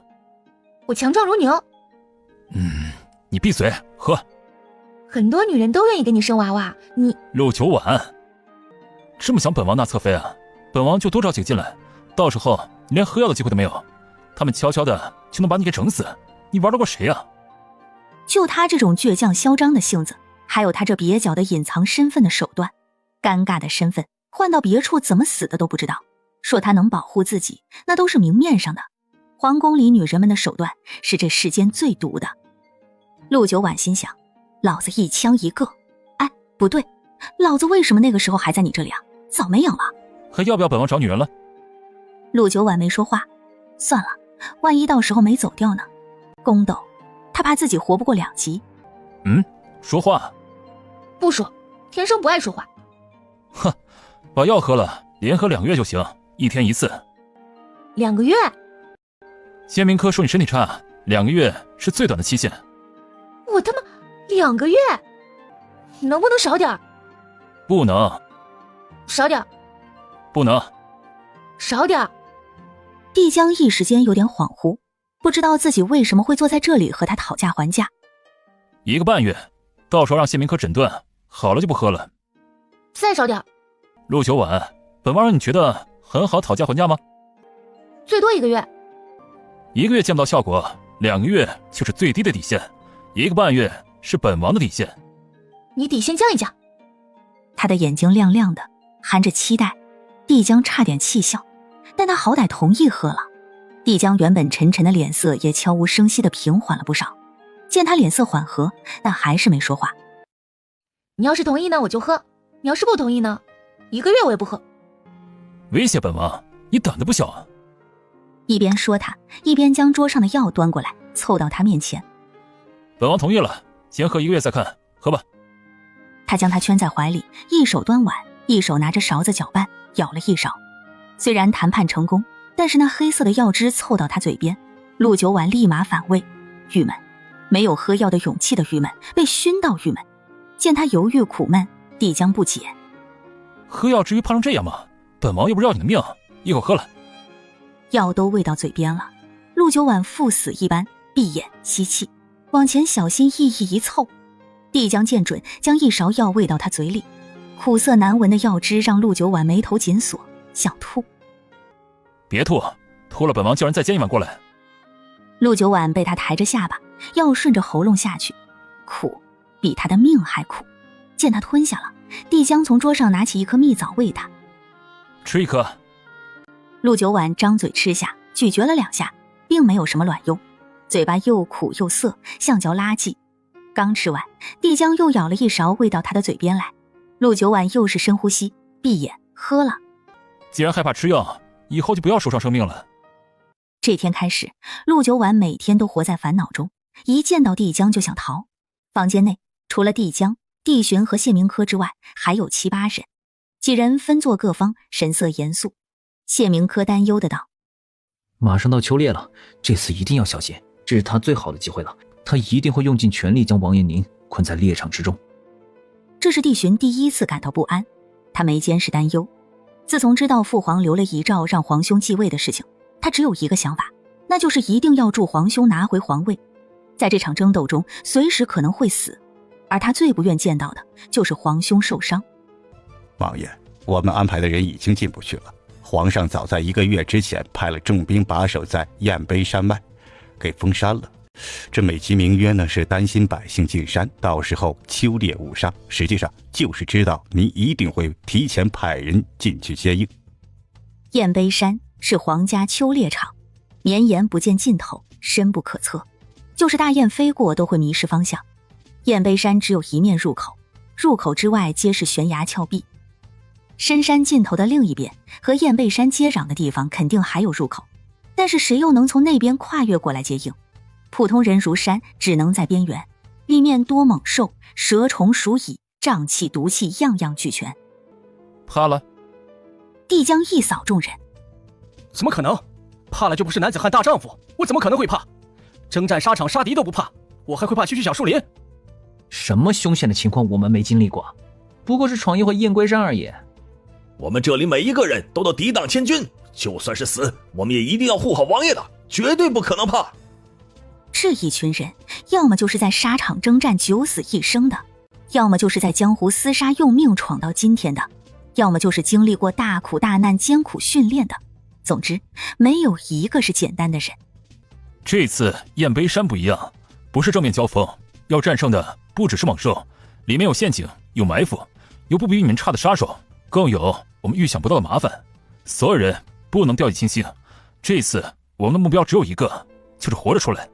我强壮如牛。你闭嘴，喝。很多女人都愿意给你生娃娃，你……陆九婉，这么想本王纳侧妃啊？本王就多找几个进来，到时候你连喝药的机会都没有，他们悄悄的就能把你给整死，你玩得过谁啊？就他这种倔强嚣张的性子，还有他这蹩脚的隐藏身份的手段，尴尬的身份换到别处怎么死的都不知道。说他能保护自己，那都是明面上的。皇宫里女人们的手段是这世间最毒的。陆九婉心想，老子一枪一个。哎，不对，老子为什么那个时候还在你这里啊？早没影了。还要不要本王找女人了？陆九婉没说话，算了，万一到时候没走掉呢？宫斗，他怕自己活不过2集。说话。不说，天生不爱说话。哼，把药喝了，连喝2个月就行，1天1次。2个月？谢明科说你身体差，2个月是最短的期限。我他妈2个月？你能不能少点？不能。少点。不能。少点。帝江一时间有点恍惚，不知道自己为什么会坐在这里和他讨价还价。1个半月，到时候让谢明科诊断好了就不喝了。再少点。陆九婉，本王让你觉得很好讨价还价吗？最多1个月。1个月见不到效果，2个月就是最低的底线，1个半月是本王的底线。你底线降一降。他的眼睛亮亮的，含着期待。帝江差点气笑，但他好歹同意喝了。帝江原本沉沉的脸色也悄无声息地平缓了不少，见他脸色缓和，但还是没说话。你要是同意呢，我就喝；你要是不同意呢，1个月我也不喝。威胁本王，你胆子不小啊！一边说他，一边将桌上的药端过来，凑到他面前。本王同意了，先喝1个月再看，喝吧。他将他圈在怀里，一手端碗，一手拿着勺子搅拌，舀了一勺。虽然谈判成功，但是那黑色的药汁凑到他嘴边，陆九婉立马反胃，郁闷，没有喝药的勇气的郁闷，被熏到郁闷。见他犹豫苦闷，帝江不解：喝药至于怕成这样吗？本王又不是要你的命，一口喝了。药都喂到嘴边了，陆九婉赴死一般闭眼吸气，往前小心翼翼一凑。帝江见准，将一勺药喂到他嘴里，苦涩难闻的药汁让陆九婉眉头紧锁，想吐。别吐，吐了本王叫人再煎一碗过来。陆九婉被他抬着下巴，药顺着喉咙下去，苦，比他的命还苦。见他吞下了，帝江从桌上拿起一颗蜜枣喂他。吃1颗。陆九婉张嘴吃下，咀嚼了2下，并没有什么卵用，嘴巴又苦又涩，像嚼垃圾。刚吃完，帝江又舀了一勺喂到他的嘴边来。陆九婉又是深呼吸，闭眼喝了。既然害怕吃药，以后就不要受伤生命了。这天开始，陆九婉每天都活在烦恼中，一见到帝江就想逃。房间内除了帝江、帝寻和谢明科之外，还有7、8人，几人分坐各方，神色严肃。谢明科担忧的道：马上到秋猎了，这次一定要小心，这是他最好的机会了，他一定会用尽全力将王延宁困在猎场之中。这是帝寻第一次感到不安，他眉间是担忧。自从知道父皇留了遗诏让皇兄继位的事情，他只有一个想法，那就是一定要助皇兄拿回皇位。在这场争斗中，随时可能会死，而他最不愿见到的就是皇兄受伤。王爷，我们安排的人已经进不去了。皇上早在1个月之前派了重兵把守在雁碑山脉，给封山了。这美其名曰呢是担心百姓进山，到时候秋猎误伤，实际上就是知道您一定会提前派人进去接应。雁碑山是皇家秋猎场，绵延不见尽头，深不可测，就是大雁飞过都会迷失方向。雁碑山只有一面入口，入口之外皆是悬崖峭壁。深山尽头的另一边和雁碑山接壤的地方肯定还有入口，但是谁又能从那边跨越过来接应？普通人如山，只能在边缘，里面多猛兽、蛇虫鼠蚁、瘴气毒气样样俱全。怕了？帝江一扫众人：怎么可能？怕了就不是男子汉大丈夫，我怎么可能会怕？征战沙场杀敌都不怕，我还会怕区区小树林？什么凶险的情况我们没经历过，不过是闯一回雁归山而已。我们这里每一个人都能抵挡千军，就算是死，我们也一定要护好王爷的，绝对不可能怕。这一群人，要么就是在沙场征战九死一生的，要么就是在江湖厮杀用命闯到今天的，要么就是经历过大苦大难艰苦训练的。总之，没有一个是简单的人。这次雁碑山不一样，不是正面交锋，要战胜的不只是猛兽，里面有陷阱，有埋伏，有不比你们差的杀手，更有我们预想不到的麻烦。所有人不能掉以轻心，这次我们的目标只有一个，就是活着出来。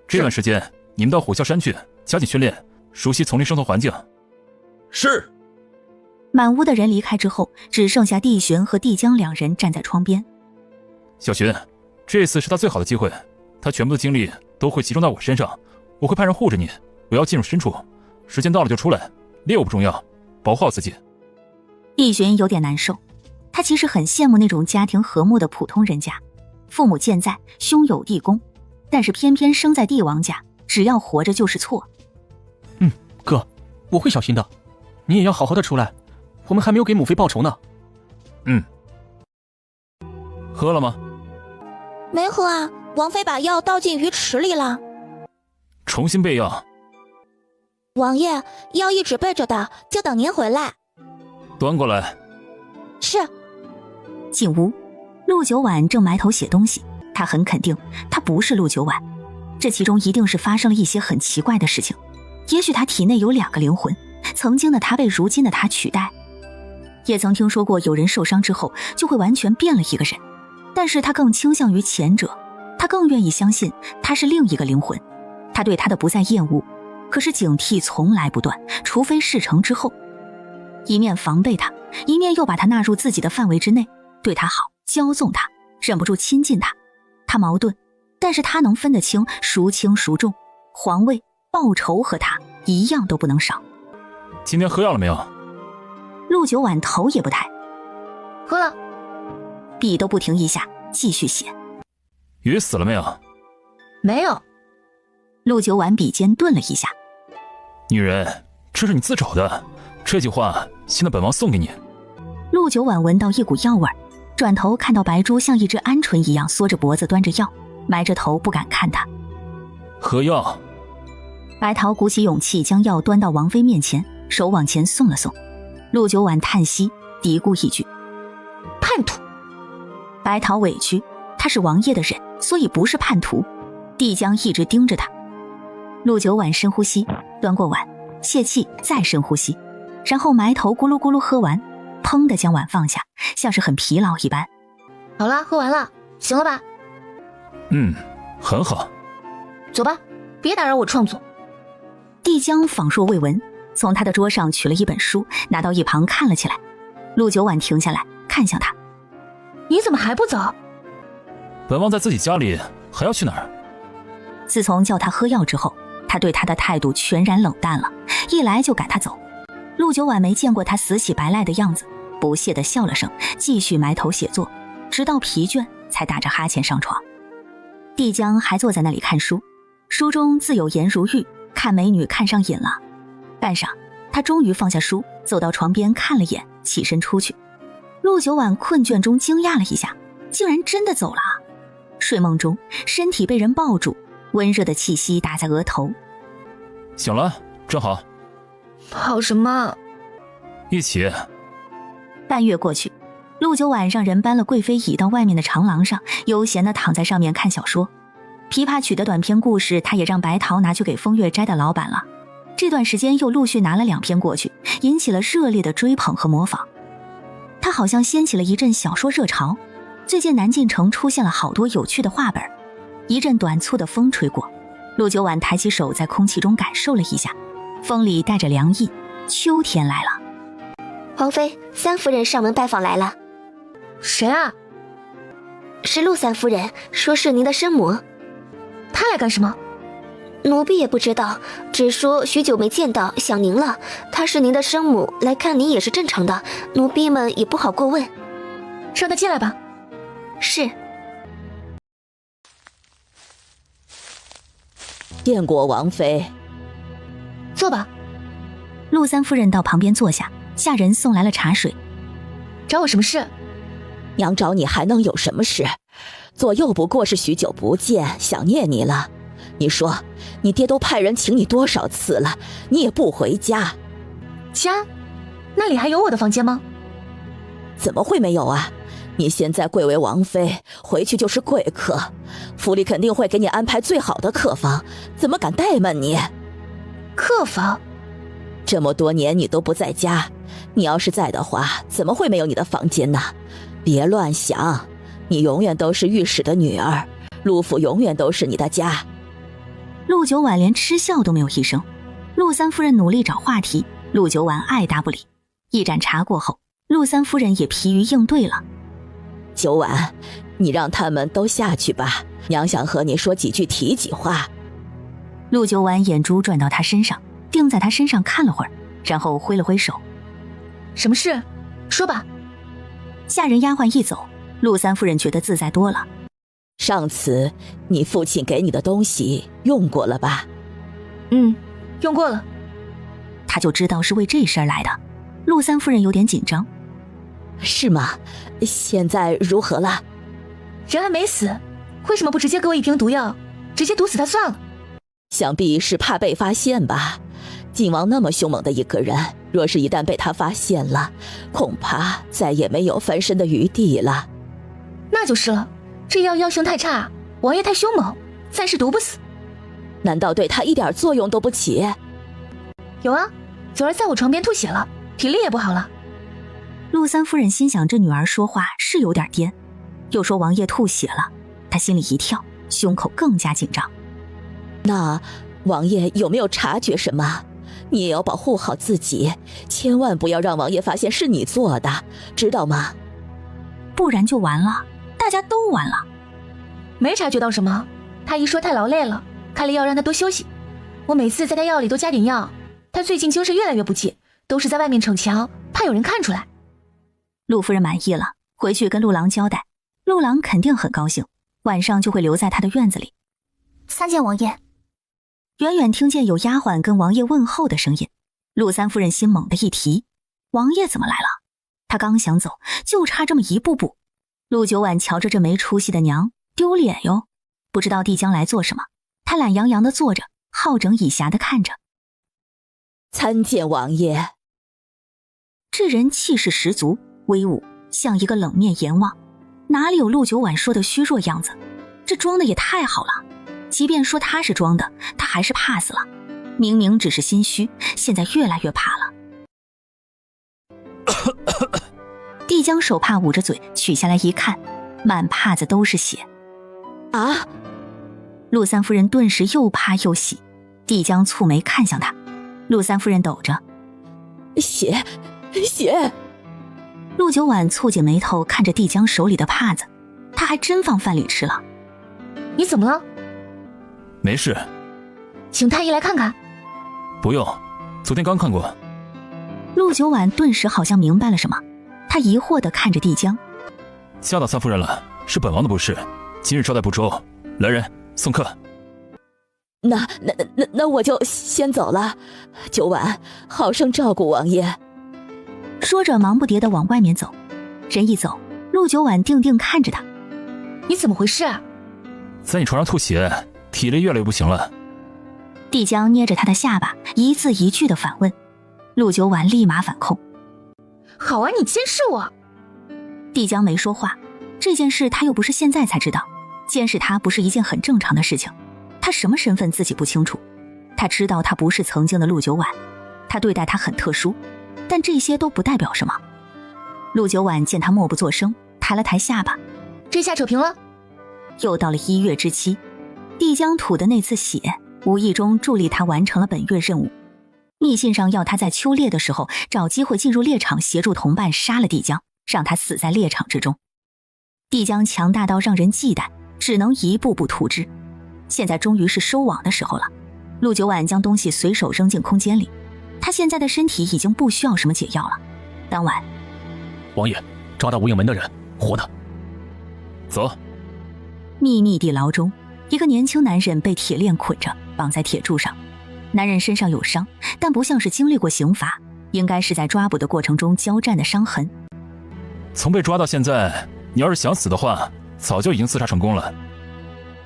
这段时间你们到虎啸山去加紧训练，熟悉丛林生存环境。是。满屋的人离开之后，只剩下帝寻和帝江2人站在窗边。小寻，这次是他最好的机会，他全部的精力都会集中在我身上，我会派人护着你，不要进入深处，时间到了就出来，猎物不重要，保护好自己。帝寻有点难受，他其实很羡慕那种家庭和睦的普通人家，父母健在，兄友弟恭，但是偏偏生在帝王家，只要活着就是错。哥，我会小心的，你也要好好的出来，我们还没有给母妃报仇呢。喝了吗？没喝啊，王妃把药倒进鱼池里了。重新备药。王爷，药一直备着的，就等您回来。端过来。是。进屋，陆九婉正埋头写东西，他很肯定他不是陆九婉，这其中一定是发生了一些很奇怪的事情。也许他体内有2个灵魂，曾经的他被如今的他取代。也曾听说过有人受伤之后就会完全变了一个人，但是他更倾向于前者，他更愿意相信他是另一个灵魂。他对他的不再厌恶，可是警惕从来不断，除非事成之后。一面防备他，一面又把他纳入自己的范围之内，对他好，骄纵他，忍不住亲近他。他矛盾，但是他能分得清孰轻孰重，皇位、报仇和他一样都不能少。今天喝药了没有？陆九婉头也不抬。喝了。笔都不停一下，继续写。鱼死了没有？没有。陆九婉笔尖顿了一下。女人，这是你自找的，这句话现在本王送给你。陆九婉闻到一股药味，转头看到白珠像一只鹌鹑一样缩着脖子端着药，埋着头不敢看他。喝药。白桃鼓起勇气将药端到王妃面前，手往前送了送。陆九婉叹息，嘀咕一句：叛徒。白桃委屈，他是王爷的人，所以不是叛徒。帝江一直盯着他。陆九婉深呼吸，端过碗，泄气，再深呼吸，然后埋头咕噜咕噜喝完，砰地将碗放下，像是很疲劳一般。好了，喝完了，行了吧？很好。走吧，别打扰我创作。帝江仿若未闻，从他的桌上取了一本书，拿到一旁看了起来。陆九婉停下来，看向他：你怎么还不走？本王在自己家里，还要去哪儿？自从叫他喝药之后，他对他的态度全然冷淡了，一来就赶他走。陆九婉没见过他死乞白赖的样子，不屑地笑了声，继续埋头写作，直到疲倦才打着哈欠上床。帝江还坐在那里看书，书中自有颜如玉，看美女看上瘾了。半晌，他终于放下书，走到床边看了眼，起身出去。陆九婉困倦中惊讶了一下，竟然真的走了。睡梦中，身体被人抱住，温热的气息打在额头。醒了，正好。好什么？一起。半月过去，陆九婉让人搬了贵妃椅到外面的长廊上，悠闲地躺在上面看小说。琵琶曲的短篇故事，他也让白桃拿去给风月斋的老板了。这段时间又陆续拿了2篇过去，引起了热烈的追捧和模仿。他好像掀起了一阵小说热潮。最近南晋城出现了好多有趣的画本。一阵短促的风吹过，陆九婉抬起手在空气中感受了一下，风里带着凉意，秋天来了。皇妃，三夫人上门拜访来了。谁啊？是陆三夫人，说是您的生母。她来干什么？奴婢也不知道，只说许久没见到，想您了。她是您的生母，来看您也是正常的，奴婢们也不好过问。让她进来吧。是。见过王妃。坐吧。陆三夫人到旁边坐下，下人送来了茶水。找我什么事？娘找你还能有什么事？左右不过是许久不见，想念你了。你说，你爹都派人请你多少次了，你也不回家。家？那里还有我的房间吗？怎么会没有啊？你现在贵为王妃，回去就是贵客，府里肯定会给你安排最好的客房，怎么敢怠慢你？客房？这么多年你都不在家，你要是在的话，怎么会没有你的房间呢？别乱想，你永远都是御史的女儿，陆府永远都是你的家。陆九婉连嗤笑都没有一声。陆三夫人努力找话题，陆九婉爱答不理。一盏茶过后，陆三夫人也疲于应对了。九婉，你让他们都下去吧，娘想和你说几句提几话。陆九婉眼珠转到他身上，定在他身上看了会儿，然后挥了挥手。什么事？说吧。下人丫鬟一走，陆三夫人觉得自在多了。上次你父亲给你的东西用过了吧？用过了。他就知道是为这事儿来的。陆三夫人有点紧张。是吗？现在如何了？人还没死，为什么不直接给我一瓶毒药，直接毒死他算了？想必是怕被发现吧。靖王那么凶猛的一个人，若是一旦被他发现了，恐怕再也没有翻身的余地了。那就是了，这药性太差，王爷太凶猛，暂时毒不死。难道对他一点作用都不起？有啊，昨儿在我床边吐血了，体力也不好了。陆三夫人心想，这女儿说话是有点颠，又说王爷吐血了，她心里一跳，胸口更加紧张。那王爷有没有察觉什么？你也要保护好自己，千万不要让王爷发现是你做的，知道吗？不然就完了，大家都完了。没察觉到什么，太医说太劳累了，开了药让他多休息。我每次在他药里都加点药，他最近精神越来越不济，都是在外面逞强，怕有人看出来。陆夫人满意了，回去跟陆郎交代，陆郎肯定很高兴，晚上就会留在他的院子里。参见王爷。远远听见有丫鬟跟王爷问候的声音，陆三夫人心猛地一提，王爷怎么来了？他刚想走，就差这么一步步。陆九婉瞧着这没出息的娘，丢脸哟！不知道帝将来做什么，他懒洋洋地坐着，好整以暇地看着。参见王爷。这人气势十足，威武，像一个冷面阎王，哪里有陆九婉说的虚弱样子？这装的也太好了。即便说他是装的，他还是怕死了。明明只是心虚，现在越来越怕了。帝将手帕捂着嘴取下来一看，满帕子都是血。啊！陆三夫人顿时又怕又喜。帝将蹙眉看向他，陆三夫人抖着，血。陆九婉蹙紧眉头看着帝将手里的帕子，他还真放饭里吃了。你怎么了？没事。请太医来看看。不用，昨天刚看过。陆九婉顿时好像明白了什么，他疑惑地看着帝将。吓到三夫人了，是本王的不是，今日招待不周，来人送客。那我就先走了，九婉好生照顾王爷。说着忙不迭地往外面走，人一走，陆九婉定定看着他。你怎么回事啊？在你床上吐血，体力越来越不行了。帝将捏着他的下巴，一字一句地反问。陆九婉立马反控。好啊，你监视我。帝将没说话，这件事他又不是现在才知道，监视他不是一件很正常的事情。他什么身份自己不清楚，他知道他不是曾经的陆九婉，他对待他很特殊，但这些都不代表什么。陆九婉见他默不作声，抬了抬下巴。这下扯平了。又到了1月之期，帝将吐的那次血无意中助力他完成了本月任务。密信上要他在秋猎的时候找机会进入猎场，协助同伴杀了帝将，让他死在猎场之中。帝将强大到让人忌惮，只能一步步图之。现在终于是收网的时候了。陆九婉将东西随手扔进空间里，他现在的身体已经不需要什么解药了。当晚，王爷抓到无影门的人，活的。走。秘密地牢中，一个年轻男人被铁链捆着，绑在铁柱上。男人身上有伤，但不像是经历过刑罚，应该是在抓捕的过程中交战的伤痕。从被抓到现在，你要是想死的话，早就已经自杀成功了。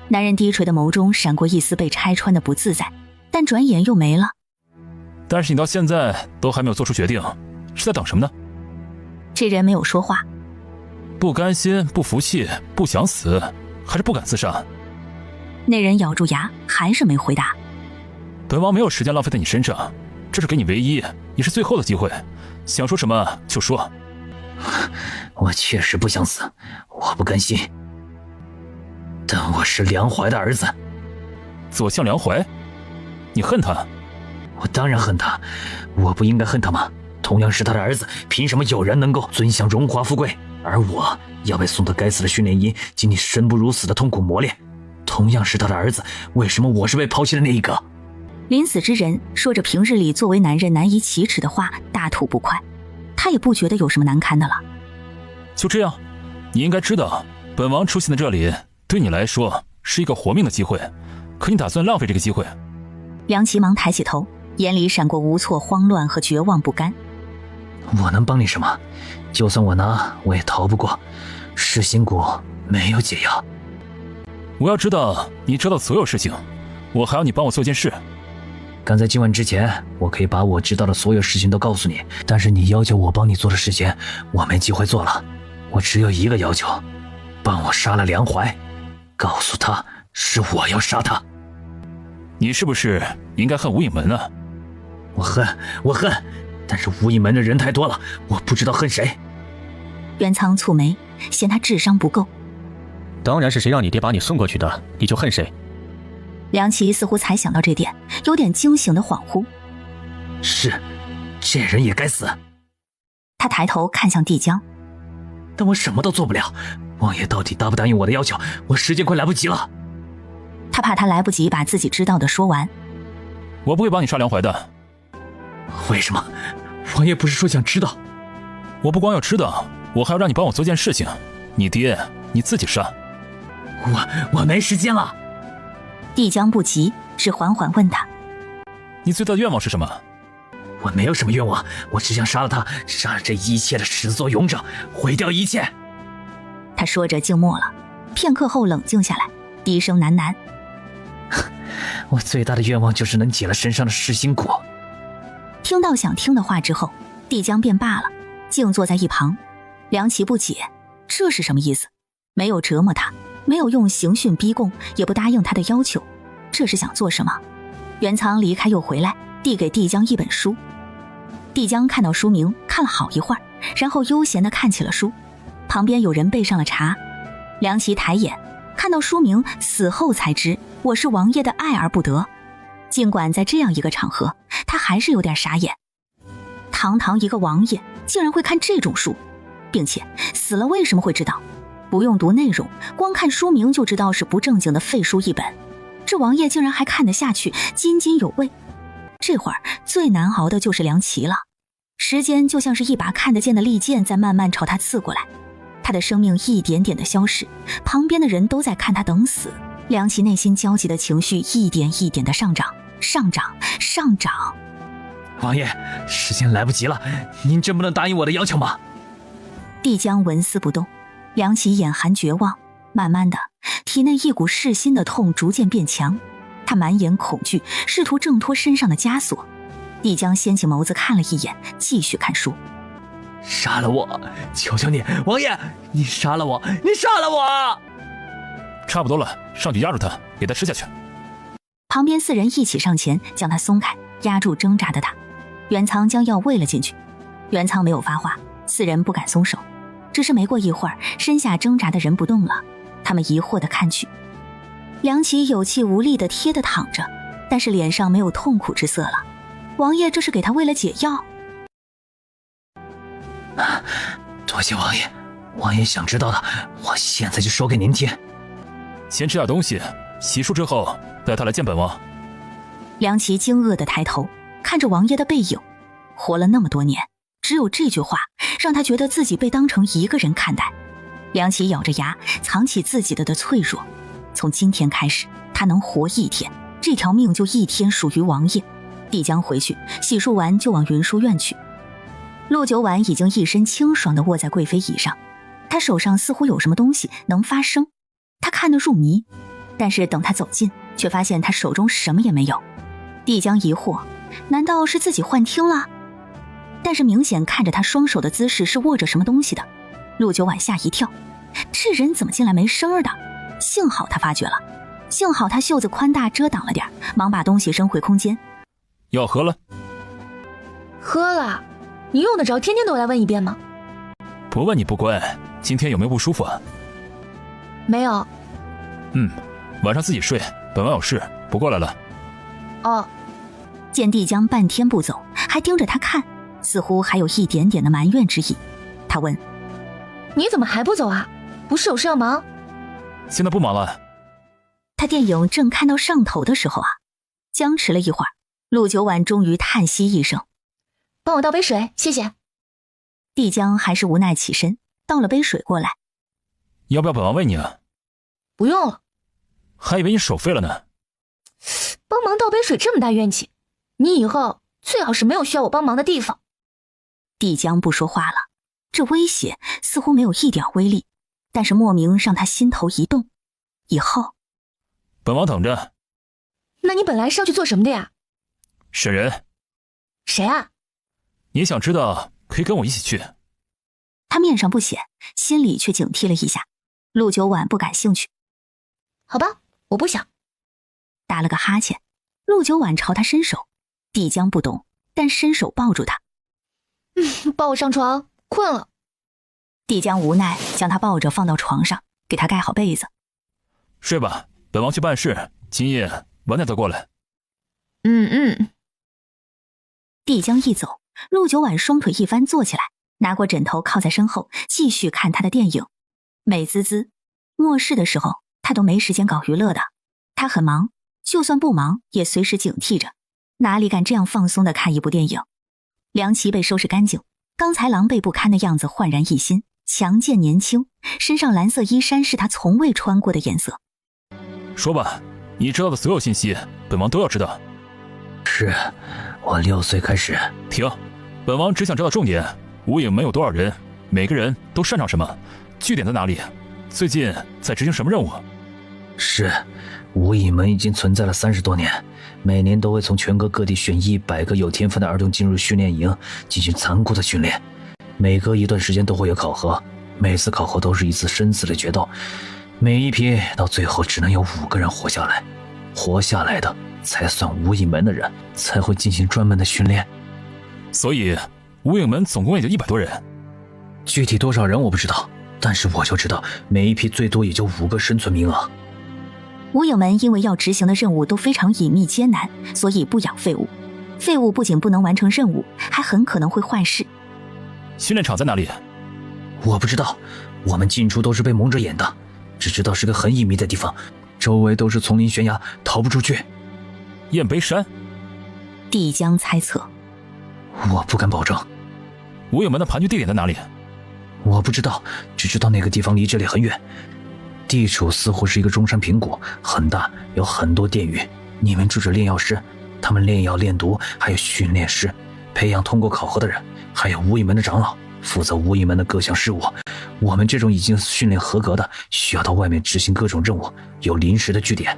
男人低垂的眸中闪过一丝被拆穿的不自在，但转眼又没了。但是你到现在都还没有做出决定，是在等什么呢？这人没有说话。不甘心，不服气，不想死，还是不敢自杀？那人咬住牙，还是没回答。本王没有时间浪费在你身上，这是给你唯一也是最后的机会，想说什么就说。我确实不想死，我不甘心，但我是梁怀的儿子。左相梁怀，你恨他？我当然恨他，我不应该恨他吗？同样是他的儿子，凭什么有人能够尊享荣华富贵，而我要被送到该死的训练营，经历生不如死的痛苦磨练？同样是他的儿子，为什么我是被抛弃的那一个？临死之人说着平日里作为男人难以启齿的话，大吐不快。他也不觉得有什么难堪的了。就这样，你应该知道，本王出现在这里，对你来说是一个活命的机会，可你打算浪费这个机会？梁琦忙抬起头，眼里闪过无措、慌乱和绝望不甘。我能帮你什么？就算我拿，我也逃不过。噬心蛊没有解药。我要知道你知道的所有事情，我还要你帮我做件事。赶在今晚之前，我可以把我知道的所有事情都告诉你，但是你要求我帮你做的事情，我没机会做了。我只有一个要求，帮我杀了梁怀，告诉他是我要杀他。你是不是应该恨无影门啊？我恨，但是无影门的人太多了，我不知道恨谁。袁仓蹙眉，嫌他智商不够。当然是谁让你爹把你送过去的，你就恨谁。梁琦似乎才想到这点，有点惊醒的恍惚。是，这人也该死。他抬头看向帝江，但我什么都做不了。王爷到底答不答应我的要求？我时间快来不及了。他怕他来不及把自己知道的说完。我不会帮你杀梁怀的。为什么？王爷不是说想知道？我不光要知道，我还要让你帮我做件事情。你爹，你自己杀。我没时间了。帝江不急，只缓缓问他：你最大的愿望是什么？我没有什么愿望，我只想杀了他，杀了这一切的始作俑者，毁掉一切。他说着静默了，片刻后冷静下来，低声喃喃：我最大的愿望就是能解了身上的噬心蛊。听到想听的话之后，帝江便罢了，静坐在一旁。梁琦不解，这是什么意思？没有折磨他，没有用刑讯逼供，也不答应他的要求，这是想做什么？袁仓离开又回来，递给帝江一本书。帝江看到书名，看了好一会儿，然后悠闲地看起了书。旁边有人备上了茶。梁琦抬眼看到书名，死后才知我是王爷的爱而不得。尽管在这样一个场合，他还是有点傻眼。堂堂一个王爷竟然会看这种书，并且死了为什么会知道？不用读内容，光看书名就知道是不正经的废书一本。这王爷竟然还看得下去，津津有味。这会儿最难熬的就是梁琦了，时间就像是一把看得见的利剑在慢慢朝他刺过来。他的生命一点点的消逝，旁边的人都在看他等死。梁琦内心焦急的情绪一点一点的上涨。王爷，时间来不及了，您真不能答应我的要求吗？帝江纹丝不动。梁琦眼含绝望，慢慢的，体内一股噬心的痛逐渐变强。他满眼恐惧，试图挣脱身上的枷锁。帝江掀起眸子看了一眼，继续看书。杀了我，求求你，王爷，你杀了我，你杀了我！差不多了，上去压住他，给他吃下去。旁边4人一起上前将他松开，压住挣扎的他。袁仓将药喂了进去。袁仓没有发话，4人不敢松手。只是没过一会儿，身下挣扎的人不动了，他们疑惑地看去。梁琦有气无力地贴地躺着，但是脸上没有痛苦之色了。王爷这是给他喂了解药。多谢王爷，王爷想知道的，我现在就说给您听。先吃点东西，洗漱之后带他来见本王。梁琦惊愕地抬头看着王爷的背影，活了那么多年，只有这句话让他觉得自己被当成一个人看待。梁琦咬着牙，藏起自己的脆弱。从今天开始，他能活1天，这条命就1天属于王爷。帝江回去洗漱完就往云书院去。陆九婉已经一身清爽地卧在贵妃椅上，他手上似乎有什么东西能发声，他看得入迷。但是等他走近，却发现他手中什么也没有。帝江疑惑，难道是自己幻听了？但是明显看着他双手的姿势是握着什么东西的。陆九婉吓一跳，这人怎么进来没声的？幸好他发觉了，幸好他袖子宽大遮挡了点，忙把东西扔回空间。药喝了？喝了。你用得着天天都来问一遍吗？不问你不乖。今天有没有不舒服啊？没有。晚上自己睡，本王有事不过来了。哦。见帝江半天不走，还盯着他看，似乎还有一点点的埋怨之意。他问：你怎么还不走啊？不是有事要忙？现在不忙了。他电影正看到上头的时候啊，僵持了一会儿，陆九婉终于叹息一声：帮我倒杯水，谢谢。帝江还是无奈起身，倒了杯水过来。要不要本王喂你啊？不用了。还以为你手废了呢。帮忙倒杯水这么大怨气，你以后最好是没有需要我帮忙的地方。帝江不说话了，这威胁似乎没有一点威力，但是莫名让他心头一动。以后，本王等着。那你本来是要去做什么的呀？审人。谁啊？你想知道可以跟我一起去。他面上不显，心里却警惕了一下。陆九婉不感兴趣。好吧，我不想。打了个哈欠，陆九婉朝他伸手，帝江不懂，但伸手抱住他。抱我上床，困了。帝江无奈将他抱着放到床上，给他盖好被子。睡吧，本王去办事，今夜晚点再过来。帝江一走，陆九婉双腿一翻坐起来，拿过枕头靠在身后，继续看他的电影。美滋滋，末世的时候他都没时间搞娱乐的。他很忙，就算不忙也随时警惕着，哪里敢这样放松的看一部电影。梁琦被收拾干净，刚才狼狈不堪的样子焕然一新，强健年轻，身上蓝色衣衫是他从未穿过的颜色。说吧，你知道的所有信息，本王都要知道。是，我6岁开始。停，本王只想知道重点。无影门有多少人？每个人都擅长什么？据点在哪里？最近在执行什么任务？是，无影门已经存在了30多年，每年都会从全国各地选100个有天分的儿童进入训练营，进行残酷的训练。每隔一段时间都会有考核，每次考核都是一次生死的决斗，每一批到最后只能有5个人活下来，活下来的才算无影门的人，才会进行专门的训练。所以无影门总共也就100多人。具体多少人我不知道，但是我就知道每一批最多也就5个生存名额。无影门因为要执行的任务都非常隐秘艰难，所以不养废物。废物不仅不能完成任务，还很可能会坏事。训练场在哪里？我不知道，我们进出都是被蒙着眼的，只知道是个很隐秘的地方，周围都是丛林悬崖，逃不出去。雁碑山？帝江猜测。我不敢保证。无影门的盘踞地点在哪里？我不知道，只知道那个地方离这里很远。地处似乎是一个中山平谷，很大，有很多殿宇，里面住着炼药师，他们炼药炼毒，还有训练师，培养通过考核的人，还有无影门的长老，负责无影门的各项事务。我们这种已经训练合格的，需要到外面执行各种任务，有临时的据点。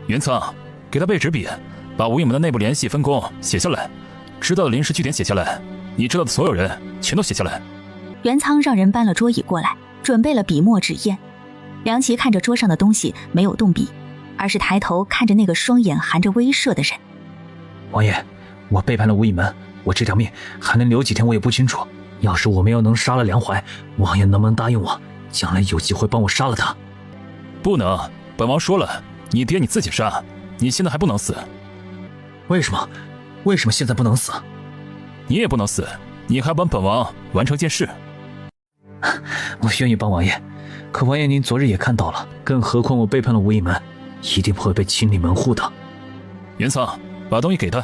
云苍，给他备纸笔，把无影门的内部联系分工写下来，知道的临时据点写下来，你知道的所有人全都写下来。袁苍让人搬了桌椅过来，准备了笔墨纸砚。梁琦看着桌上的东西，没有动笔，而是抬头看着那个双眼含着威慑的人。王爷，我背叛了无影门，我这条命还能留几天我也不清楚。要是我们要能杀了梁怀，王爷能不能答应我，将来有机会帮我杀了他？不能，本王说了，你爹你自己杀，你现在还不能死。为什么？为什么现在不能死？你也不能死，你还帮本王完成件事。我愿意帮王爷，可王爷您昨日也看到了，更何况我背叛了无影门，一定会被清理门户的。袁苍，把东西给他。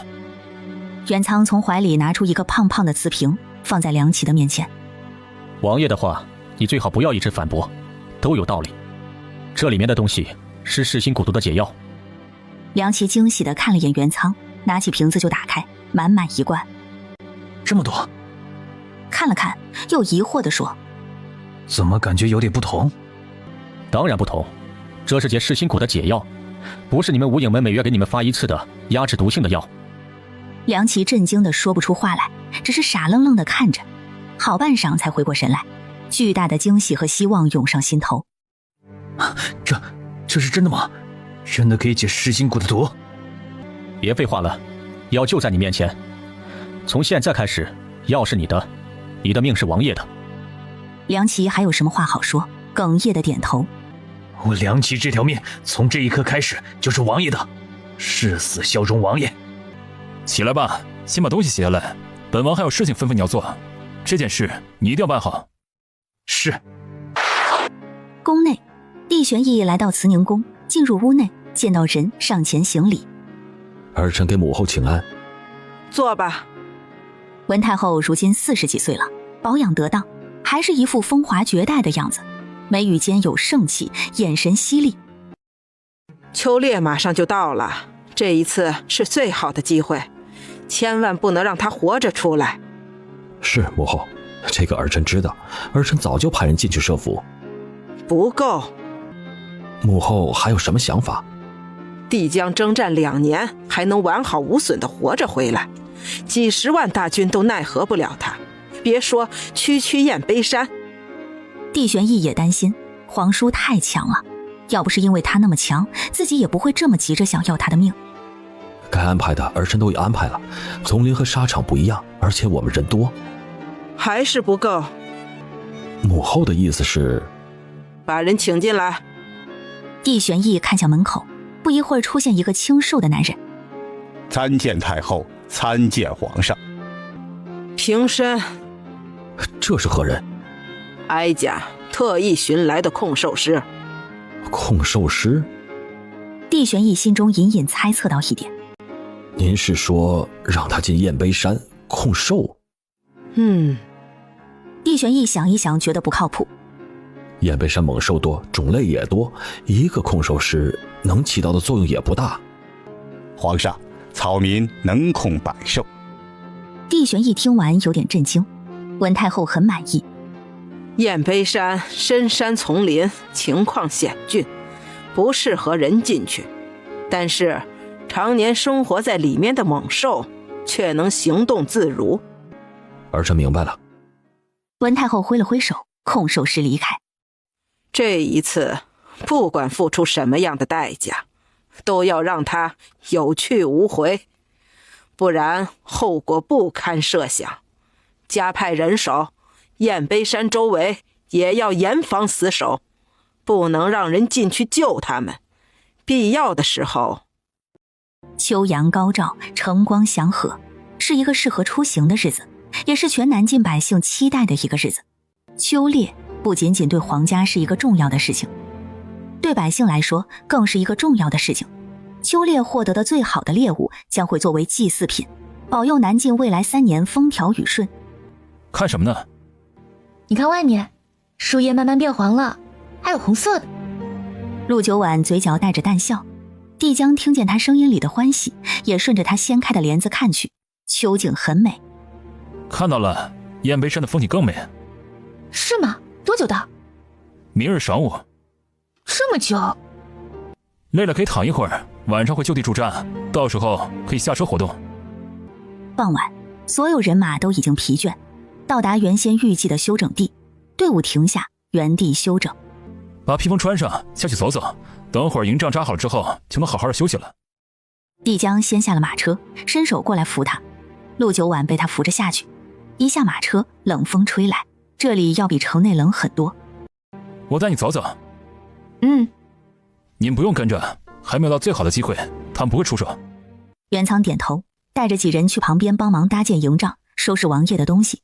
袁苍从怀里拿出一个胖胖的瓷瓶，放在梁琦的面前。王爷的话，你最好不要一直反驳，都有道理。这里面的东西是噬心蛊毒的解药。梁琦惊喜地看了眼袁苍，拿起瓶子就打开，满满一罐。这么多？看了看，又疑惑地说：怎么感觉有点不同？当然不同，这是解噬心蛊的解药，不是你们无影门每月给你们发1次的压制毒性的药。梁琦震惊地说不出话来，只是傻愣愣地看着，好半晌才回过神来，巨大的惊喜和希望涌上心头。这是真的吗？真的可以解噬心蛊的毒？别废话了，药就在你面前，从现在开始，药是你的，你的命是王爷的。梁琦还有什么话好说，哽咽的点头。我梁琦这条命从这一刻开始就是王爷的，誓死效忠王爷。起来吧，先把东西写下来，本王还有事情吩咐你要做，这件事你一定要办好。是。宫内，帝玄义来到慈宁宫，进入屋内，见到人上前行礼。儿臣给母后请安。坐吧。文太后如今40几岁了，保养得当，还是一副风华绝代的样子，眉宇间有盛气，眼神犀利。秋猎马上就到了，这一次是最好的机会，千万不能让他活着出来。是母后，这个儿臣知道，儿臣早就派人进去设伏。不够。母后还有什么想法？帝江征战2年，还能完好无损地活着回来，几十万大军都奈何不了他，别说区雁悲山。帝玄义也担心皇叔太强了，要不是因为他那么强，自己也不会这么急着想要他的命。该安排的儿臣都已安排了，丛林和沙场不一样，而且我们人多。还是不够。母后的意思是把人请进来。帝玄义看向门口，不一会儿出现一个清瘦的男人。参见太后，参见皇上。平身。这是何人？哀家特意寻来的控兽师。控兽师？帝玄义心中隐隐猜测到一点。您是说让他进燕悲山控兽？帝玄义想一想，觉得不靠谱。燕悲山猛兽多，种类也多，一个控兽师能起到的作用也不大。皇上，草民能控百兽。帝玄义听完有点震惊，文太后很满意。燕悲山深山丛林，情况险峻，不适合人进去，但是常年生活在里面的猛兽却能行动自如。儿臣明白了。文太后挥了挥手，控兽师离开。这一次不管付出什么样的代价，都要让他有去无回，不然后果不堪设想。加派人手，燕悲山周围也要严防死守，不能让人进去救他们。必要的时候。秋阳高照，晨光祥和，是一个适合出行的日子，也是全南境百姓期待的一个日子。秋猎不仅仅对皇家是一个重要的事情，对百姓来说更是一个重要的事情。秋猎获得的最好的猎物将会作为祭祀品，保佑南境未来3年风调雨顺。看什么呢？你看外面，树叶慢慢变黄了，还有红色的。陆九婉嘴角带着淡笑，帝江听见他声音里的欢喜，也顺着他掀开的帘子看去，秋景很美。看到了，燕悲山的风景更美。是吗？多久的？明日晌午。这么久？累了可以躺一会儿，晚上会就地驻扎，到时候可以下车活动。傍晚，所有人马都已经疲倦，到达原先预计的休整地，队伍停下，原地休整。把披风穿上，下去走走，等会儿营帐扎好了之后，就能好好的休息了。帝江先下了马车，伸手过来扶他，陆九婉被他扶着下去。一下马车，冷风吹来，这里要比城内冷很多。我带你走走。您不用跟着，还没有到最好的机会，他们不会出手。袁仓点头，带着几人去旁边帮忙搭建营帐，收拾王爷的东西。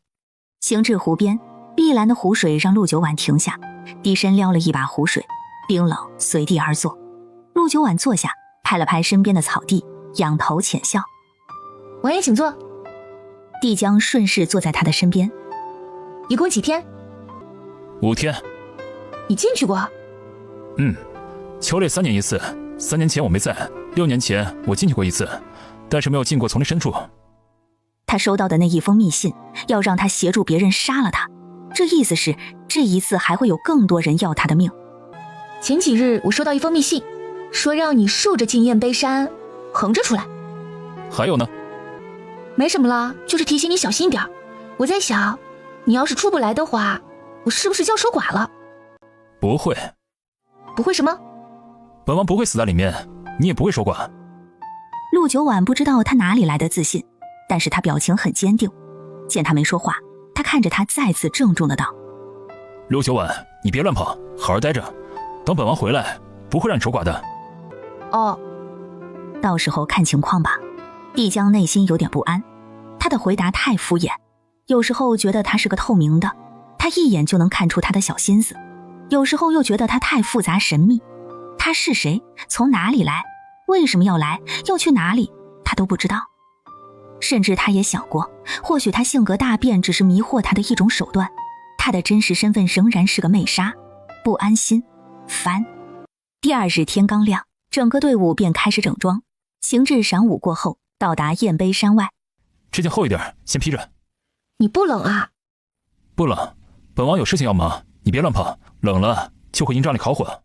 行至湖边，碧蓝的湖水让陆九婉停下，低身撩了一把湖水，冰冷随地而坐。陆九婉坐下，拍了拍身边的草地，仰头浅笑。王爷请坐。帝江顺势坐在他的身边。一共几天？5天。你进去过？秋猎3年一次，3年前我没在，6年前我进去过一次，但是没有进过丛林深处。他收到的那一封密信，要让他协助别人杀了他，这意思是这一次还会有更多人要他的命。前几日我收到一封密信，说让你竖着进燕悲山，横着出来。还有呢？没什么了，就是提醒你小心点。我在想，你要是出不来的话，我是不是就要守寡了？不会。不会什么？本王不会死在里面，你也不会守寡。陆九婉不知道他哪里来的自信，但是他表情很坚定。见他没说话，他看着他再次郑重的道：陆九婉，你别乱跑，好好待着，等本王回来，不会让你守寡的。哦，到时候看情况吧。帝江内心有点不安，他的回答太敷衍，有时候觉得他是个透明的，他一眼就能看出他的小心思，有时候又觉得他太复杂神秘，他是谁，从哪里来，为什么要来，要去哪里，他都不知道。甚至他也想过，或许他性格大变只是迷惑他的一种手段，他的真实身份仍然是个媚纱，不安心，烦。第二日天刚亮，整个队伍便开始整装，行至晌午过后，到达燕悲山外，这件厚一点，先披着。你不冷啊？不冷，本王有事情要忙，你别乱跑，冷了就会营帐里烤火。